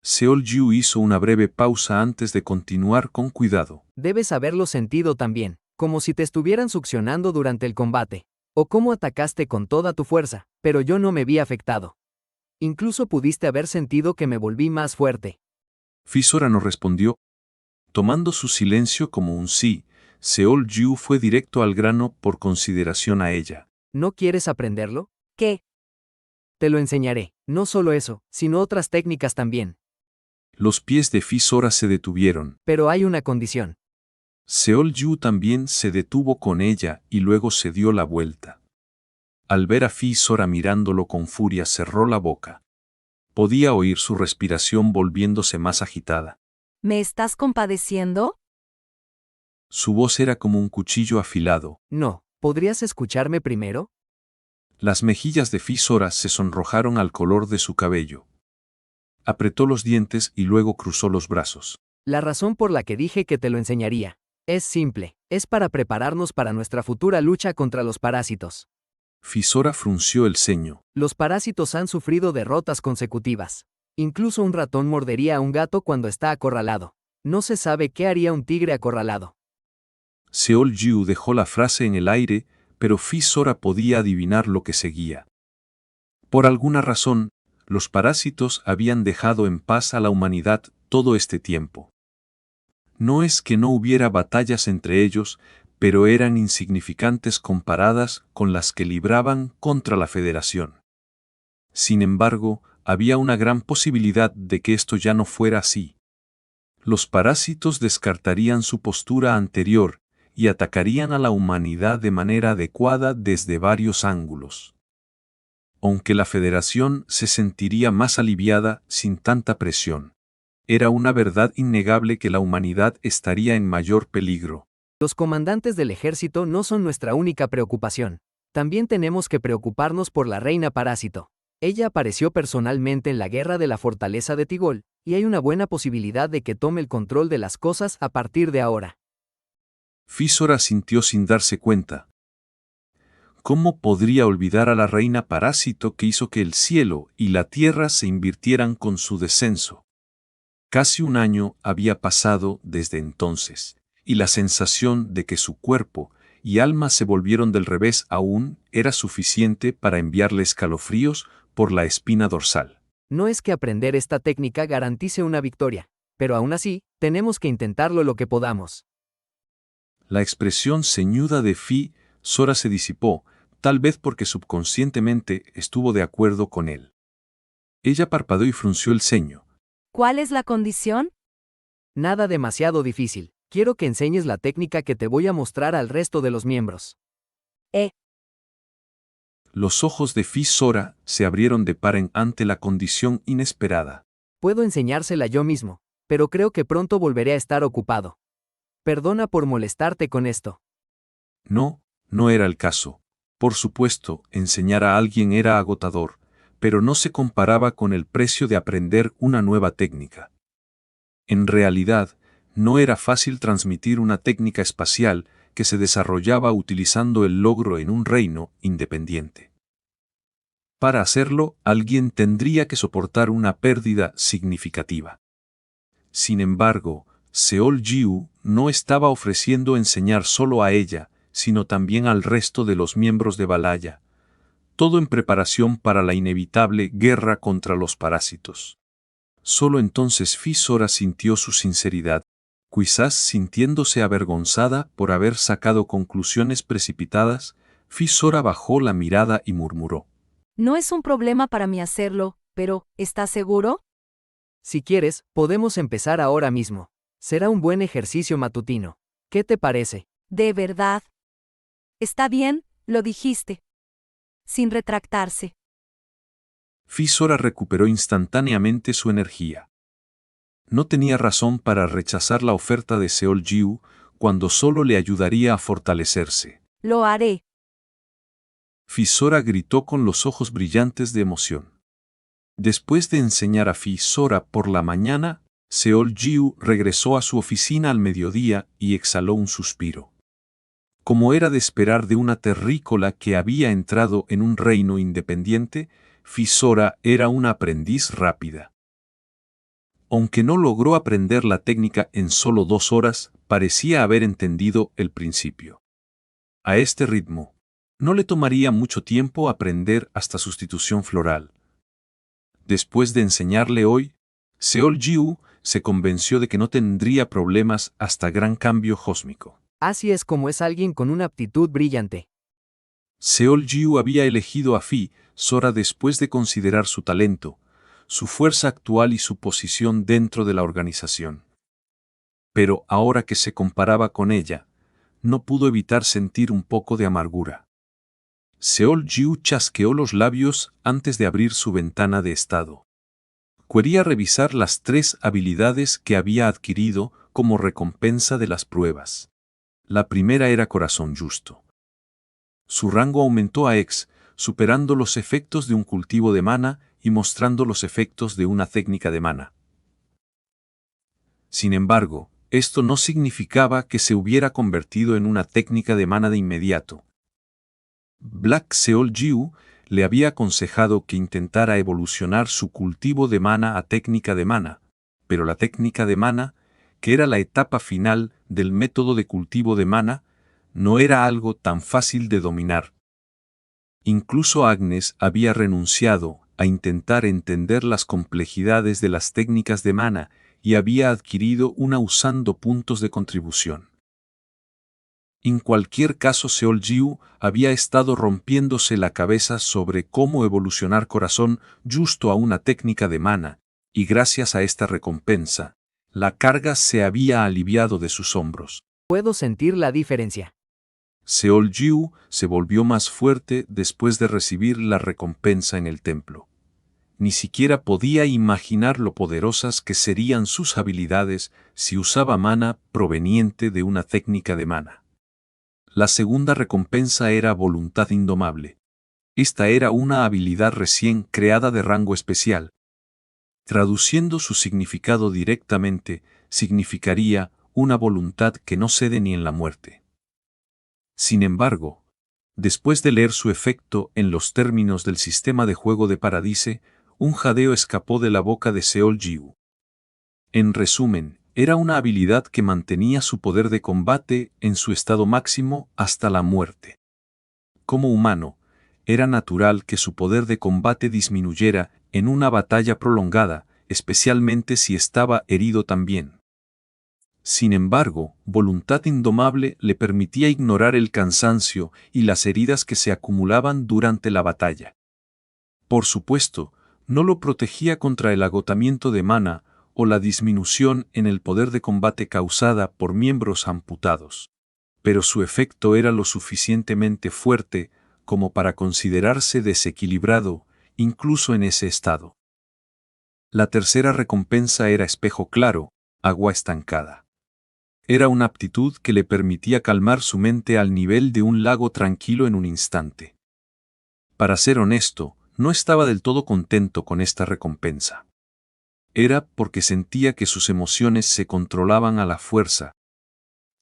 Speaker 1: Seol-Jiu hizo una breve pausa antes de continuar con cuidado.
Speaker 2: Debes haberlo sentido también, como si te estuvieran succionando durante el combate. O cómo atacaste con toda tu fuerza, pero yo no me vi afectado. Incluso pudiste haber sentido que me volví más fuerte.
Speaker 1: Fisora no respondió. Tomando su silencio como un sí, Seol-Jiu fue directo al grano por consideración a ella.
Speaker 2: ¿No quieres aprenderlo?
Speaker 6: ¿Qué?
Speaker 2: Te lo enseñaré. No solo eso, sino otras técnicas también.
Speaker 1: Los pies de Fisora se detuvieron.
Speaker 2: Pero hay una condición.
Speaker 1: Seol-Jiu también se detuvo con ella y luego se dio la vuelta. Al ver a Fisora mirándolo con furia cerró la boca. Podía oír su respiración volviéndose más agitada.
Speaker 6: ¿Me estás compadeciendo?
Speaker 1: Su voz era como un cuchillo afilado.
Speaker 2: No, ¿podrías escucharme primero?
Speaker 1: Las mejillas de Fisora se sonrojaron al color de su cabello. Apretó los dientes y luego cruzó los brazos.
Speaker 2: La razón por la que dije que te lo enseñaría es simple, es para prepararnos para nuestra futura lucha contra los parásitos.
Speaker 1: Fisora frunció el ceño.
Speaker 2: Los parásitos han sufrido derrotas consecutivas. Incluso un ratón mordería a un gato cuando está acorralado. No se sabe qué haría un tigre acorralado.
Speaker 1: Seol-Jiu dejó la frase en el aire, pero Fisora podía adivinar lo que seguía. Por alguna razón, los parásitos habían dejado en paz a la humanidad todo este tiempo. No es que no hubiera batallas entre ellos, pero eran insignificantes comparadas con las que libraban contra la Federación. Sin embargo, había una gran posibilidad de que esto ya no fuera así. Los parásitos descartarían su postura anterior y atacarían a la humanidad de manera adecuada desde varios ángulos. Aunque la Federación se sentiría más aliviada sin tanta presión. Era una verdad innegable que la humanidad estaría en mayor peligro.
Speaker 2: Los comandantes del ejército no son nuestra única preocupación. También tenemos que preocuparnos por la reina parásito. Ella apareció personalmente en la guerra de la fortaleza de Tigol, y hay una buena posibilidad de que tome el control de las cosas a partir de ahora.
Speaker 1: Fisora sintió sin darse cuenta. ¿Cómo podría olvidar a la reina parásito que hizo que el cielo y la tierra se invirtieran con su descenso? Casi un año había pasado desde entonces, y la sensación de que su cuerpo y alma se volvieron del revés aún era suficiente para enviarle escalofríos por la espina dorsal.
Speaker 2: No es que aprender esta técnica garantice una victoria, pero aún así, tenemos que intentarlo lo que podamos.
Speaker 1: La expresión ceñuda de Fisora se disipó, tal vez porque subconscientemente estuvo de acuerdo con él. Ella parpadeó y frunció el ceño.
Speaker 6: ¿Cuál es la condición?
Speaker 2: Nada demasiado difícil. Quiero que enseñes la técnica que te voy a mostrar al resto de los miembros.
Speaker 1: Los ojos de Fisora se abrieron de par en ante la condición inesperada.
Speaker 2: Puedo enseñársela yo mismo, pero creo que pronto volveré a estar ocupado. Perdona por molestarte con esto.
Speaker 1: No, no era el caso. Por supuesto, enseñar a alguien era agotador, pero no se comparaba con el precio de aprender una nueva técnica. En realidad, no era fácil transmitir una técnica espacial que se desarrollaba utilizando el logro en un reino independiente. Para hacerlo, alguien tendría que soportar una pérdida significativa. Sin embargo, Seol-Jiu no estaba ofreciendo enseñar solo a ella, sino también al resto de los miembros de Valhalla, todo en preparación para la inevitable guerra contra los parásitos. Solo entonces Fisora sintió su sinceridad, quizás sintiéndose avergonzada por haber sacado conclusiones precipitadas. Fisora bajó la mirada y murmuró.
Speaker 6: No es un problema para mí hacerlo, pero ¿estás seguro?
Speaker 2: Si quieres, podemos empezar ahora mismo. Será un buen ejercicio matutino. ¿Qué te parece?
Speaker 6: ¿De verdad? Está bien, lo dijiste. Sin retractarse.
Speaker 1: Fisora recuperó instantáneamente su energía. No tenía razón para rechazar la oferta de Seol-Jiu cuando solo le ayudaría a fortalecerse.
Speaker 6: Lo haré.
Speaker 1: Fi-Sora gritó con los ojos brillantes de emoción. Después de enseñar a Fi-Sora por la mañana, Seol-Jiu regresó a su oficina al mediodía y exhaló un suspiro. Como era de esperar de una terrícola que había entrado en un reino independiente, Fi-Sora era una aprendiz rápida. Aunque no logró aprender la técnica en solo 2 horas, parecía haber entendido el principio. A este ritmo, no le tomaría mucho tiempo aprender hasta sustitución floral. Después de enseñarle hoy, Seol-Jiu se convenció de que no tendría problemas hasta gran cambio cósmico.
Speaker 2: Así es como es alguien con una aptitud brillante.
Speaker 1: Seol-Jiu había elegido a Fi-Sora después de considerar su talento, su fuerza actual y su posición dentro de la organización. Pero ahora que se comparaba con ella, no pudo evitar sentir un poco de amargura. Seol-Jiu chasqueó los labios antes de abrir su ventana de estado. Quería revisar las 3 habilidades que había adquirido como recompensa de las pruebas. La primera era Corazón Justo. Su rango aumentó a X, superando los efectos de un cultivo de mana y mostrando los efectos de una técnica de mana. Sin embargo, esto no significaba que se hubiera convertido en una técnica de mana de inmediato. Black Seol-Jiu le había aconsejado que intentara evolucionar su cultivo de mana a técnica de mana, pero la técnica de mana, que era la etapa final del método de cultivo de mana, no era algo tan fácil de dominar. Incluso Agnes había renunciado a intentar entender las complejidades de las técnicas de mana y había adquirido una usando puntos de contribución. En cualquier caso, Seol-Jiu había estado rompiéndose la cabeza sobre cómo evolucionar Corazón Justo a una técnica de mana, y gracias a esta recompensa, la carga se había aliviado de sus hombros.
Speaker 2: Puedo sentir la diferencia.
Speaker 1: Seol-Jiu se volvió más fuerte después de recibir la recompensa en el templo. Ni siquiera podía imaginar lo poderosas que serían sus habilidades si usaba mana proveniente de una técnica de mana. La segunda recompensa era Voluntad Indomable. Esta era una habilidad recién creada de rango especial. Traduciendo su significado directamente, significaría una voluntad que no cede ni en la muerte. Sin embargo, después de leer su efecto en los términos del sistema de juego de Paradise, un jadeo escapó de la boca de Seol-Jiu. En resumen, era una habilidad que mantenía su poder de combate en su estado máximo hasta la muerte. Como humano, era natural que su poder de combate disminuyera en una batalla prolongada, especialmente si estaba herido también. Sin embargo, Voluntad Indomable le permitía ignorar el cansancio y las heridas que se acumulaban durante la batalla. Por supuesto, no lo protegía contra el agotamiento de mana o la disminución en el poder de combate causada por miembros amputados. Pero su efecto era lo suficientemente fuerte como para considerarse desequilibrado, incluso en ese estado. La tercera recompensa era Espejo Claro, Agua Estancada. Era una aptitud que le permitía calmar su mente al nivel de un lago tranquilo en un instante. Para ser honesto, no estaba del todo contento con esta recompensa. Era porque sentía que sus emociones se controlaban a la fuerza.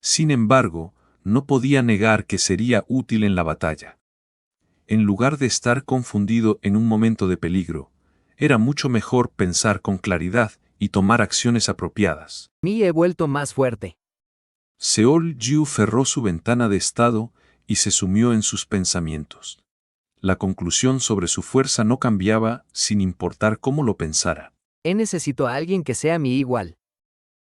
Speaker 1: Sin embargo, no podía negar que sería útil en la batalla. En lugar de estar confundido en un momento de peligro, era mucho mejor pensar con claridad y tomar acciones apropiadas.
Speaker 2: Me he vuelto más fuerte.
Speaker 1: Seol-Jiu cerró su ventana de estado y se sumió en sus pensamientos. La conclusión sobre su fuerza no cambiaba sin importar cómo lo pensara.
Speaker 2: Necesito a alguien que sea mi igual.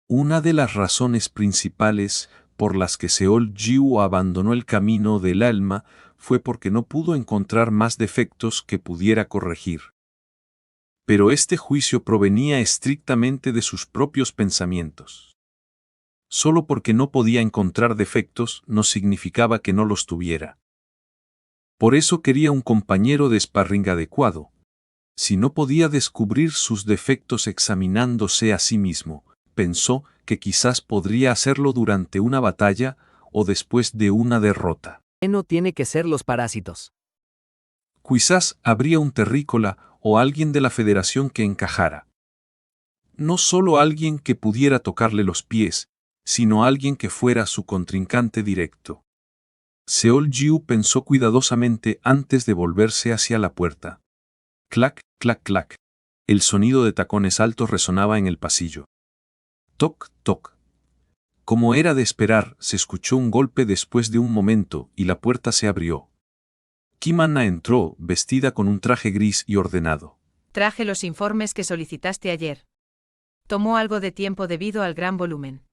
Speaker 1: Una de las razones principales por las que Seol-Jiu abandonó el camino del alma fue porque no pudo encontrar más defectos que pudiera corregir. Pero este juicio provenía estrictamente de sus propios pensamientos. Solo porque no podía encontrar defectos no significaba que no los tuviera. Por eso quería un compañero de sparring adecuado, Si no podía descubrir sus defectos examinándose a sí mismo, pensó que quizás podría hacerlo durante una batalla o después de una derrota.
Speaker 2: No tiene que ser los parásitos.
Speaker 1: Quizás habría un terrícola o alguien de la Federación que encajara. No solo alguien que pudiera tocarle los pies, sino alguien que fuera su contrincante directo. Seol-Jiu pensó cuidadosamente antes de volverse hacia la puerta. Clac, clac, clac. El sonido de tacones altos resonaba en el pasillo. Toc, toc. Como era de esperar, se escuchó un golpe después de un momento y la puerta se abrió. Kim Anna entró, vestida con un traje gris y ordenado.
Speaker 10: Traje los informes que solicitaste ayer. Tomó algo de tiempo debido al gran volumen.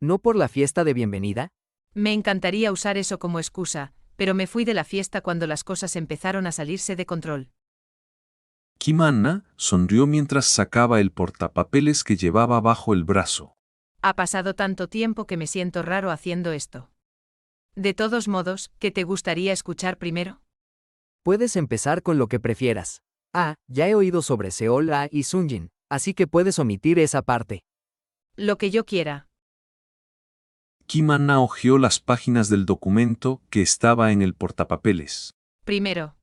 Speaker 2: ¿No por la fiesta de bienvenida?
Speaker 10: Me encantaría usar eso como excusa, pero me fui de la fiesta cuando las cosas empezaron a salirse de control.
Speaker 1: Kim Anna sonrió mientras sacaba el portapapeles que llevaba bajo el brazo.
Speaker 10: Ha pasado tanto tiempo que me siento raro haciendo esto. De todos modos, ¿qué te gustaría escuchar primero?
Speaker 2: Puedes empezar con lo que prefieras. Ya he oído sobre Seol-A y Sunjin, así que puedes omitir esa parte.
Speaker 10: Lo que yo quiera.
Speaker 1: Kim Anna hojeó las páginas del documento que estaba en el portapapeles.
Speaker 10: Primero.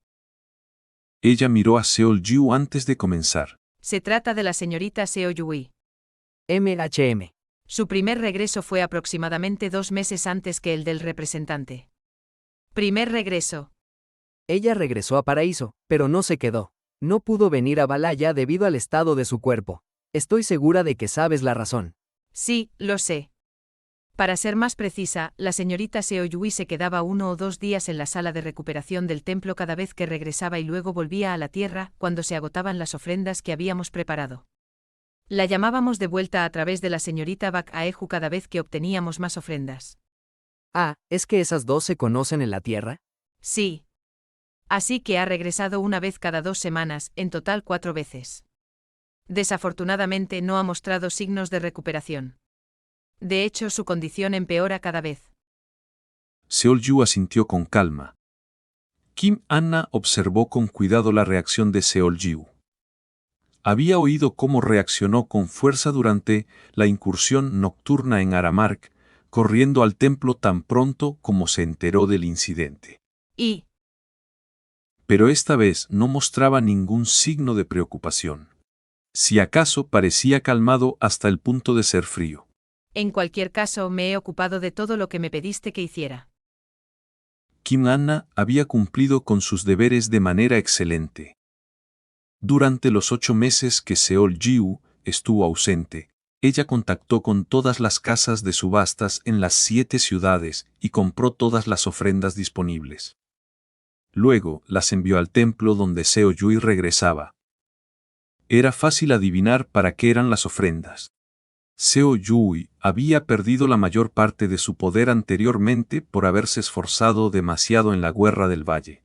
Speaker 1: Ella miró a Seol-Jiu antes de comenzar.
Speaker 10: Se trata de la señorita Seo Yui.
Speaker 2: MHM.
Speaker 10: Su primer regreso fue aproximadamente 2 meses antes que el del representante. Primer regreso.
Speaker 2: Ella regresó a Paraíso, pero no se quedó. No pudo venir a Balaya debido al estado de su cuerpo. Estoy segura de que sabes la razón.
Speaker 10: Sí, lo sé. Para ser más precisa, la señorita Seo Yui se quedaba 1 o 2 días en la sala de recuperación del templo cada vez que regresaba y luego volvía a la tierra cuando se agotaban las ofrendas que habíamos preparado. La llamábamos de vuelta a través de la señorita Bak Aeju cada vez que obteníamos más ofrendas.
Speaker 2: ¿Es que esas dos se conocen en la tierra?
Speaker 10: Sí. Así que ha regresado una vez cada 2 semanas, en total 4 veces. Desafortunadamente no ha mostrado signos de recuperación. De hecho, su condición empeora cada vez.
Speaker 1: Seol-Jiu asintió con calma. Kim Anna observó con cuidado la reacción de Seol-Jiu. Había oído cómo reaccionó con fuerza durante la incursión nocturna en Aramark, corriendo al templo tan pronto como se enteró del incidente. Pero esta vez no mostraba ningún signo de preocupación. Si acaso parecía calmado hasta el punto de ser frío.
Speaker 10: En cualquier caso, me he ocupado de todo lo que me pediste que hiciera.
Speaker 1: Kim Anna había cumplido con sus deberes de manera excelente. Durante los 8 meses que Seol-Jiu estuvo ausente, ella contactó con todas las casas de subastas en las 7 ciudades y compró todas las ofrendas disponibles. Luego las envió al templo donde Seo Yui regresaba. Era fácil adivinar para qué eran las ofrendas. Seo Yui había perdido la mayor parte de su poder anteriormente por haberse esforzado demasiado en la Guerra del Valle.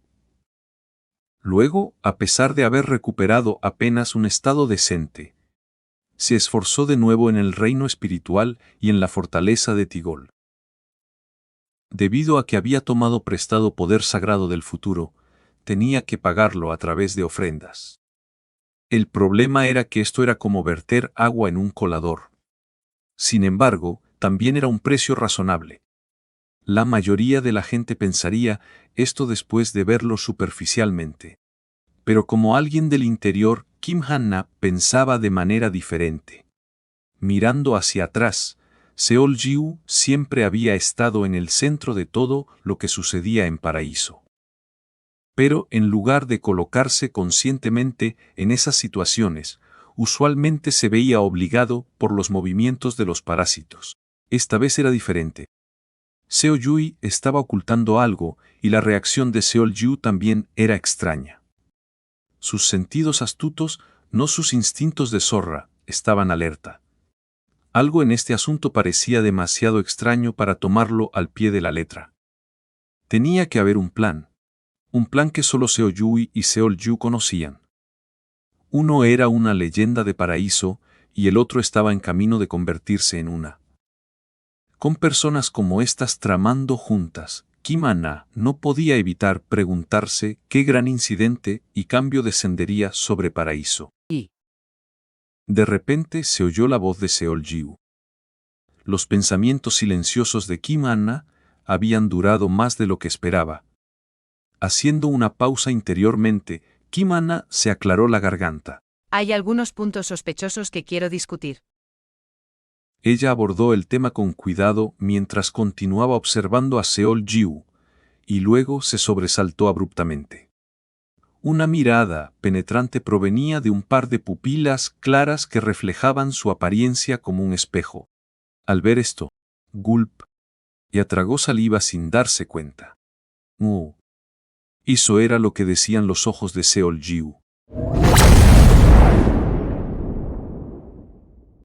Speaker 1: Luego, a pesar de haber recuperado apenas un estado decente, se esforzó de nuevo en el reino espiritual y en la fortaleza de Tigol. Debido a que había tomado prestado poder sagrado del futuro, tenía que pagarlo a través de ofrendas. El problema era que esto era como verter agua en un colador. Sin embargo, también era un precio razonable. La mayoría de la gente pensaría esto después de verlo superficialmente. Pero como alguien del interior, Kim Anna pensaba de manera diferente. Mirando hacia atrás, Seol-Jiu siempre había estado en el centro de todo lo que sucedía en Paraíso. Pero en lugar de colocarse conscientemente en esas situaciones, usualmente se veía obligado por los movimientos de los parásitos. Esta vez era diferente. Seo Yui estaba ocultando algo y la reacción de Seol-Jiu también era extraña. Sus sentidos astutos, no sus instintos de zorra, estaban alerta. Algo en este asunto parecía demasiado extraño para tomarlo al pie de la letra. Tenía que haber un plan que solo Seo Yui y Seol-Jiu conocían. Uno era una leyenda de Paraíso y el otro estaba en camino de convertirse en una. Con personas como estas tramando juntas, Kim Anna no podía evitar preguntarse qué gran incidente y cambio descendería sobre Paraíso. De repente se oyó la voz de Seol-Jiu. Los pensamientos silenciosos de Kim Anna habían durado más de lo que esperaba. Haciendo una pausa interiormente, Kim Anna se aclaró la garganta.
Speaker 14: Hay algunos puntos sospechosos que quiero discutir.
Speaker 1: Ella abordó el tema con cuidado mientras continuaba observando a Seol-Jiu, y luego se sobresaltó abruptamente. Una mirada penetrante provenía de un par de pupilas claras que reflejaban su apariencia como un espejo. Al ver esto, Gulp, ella tragó saliva sin darse cuenta. Eso era lo que decían los ojos de Seol-Jiu.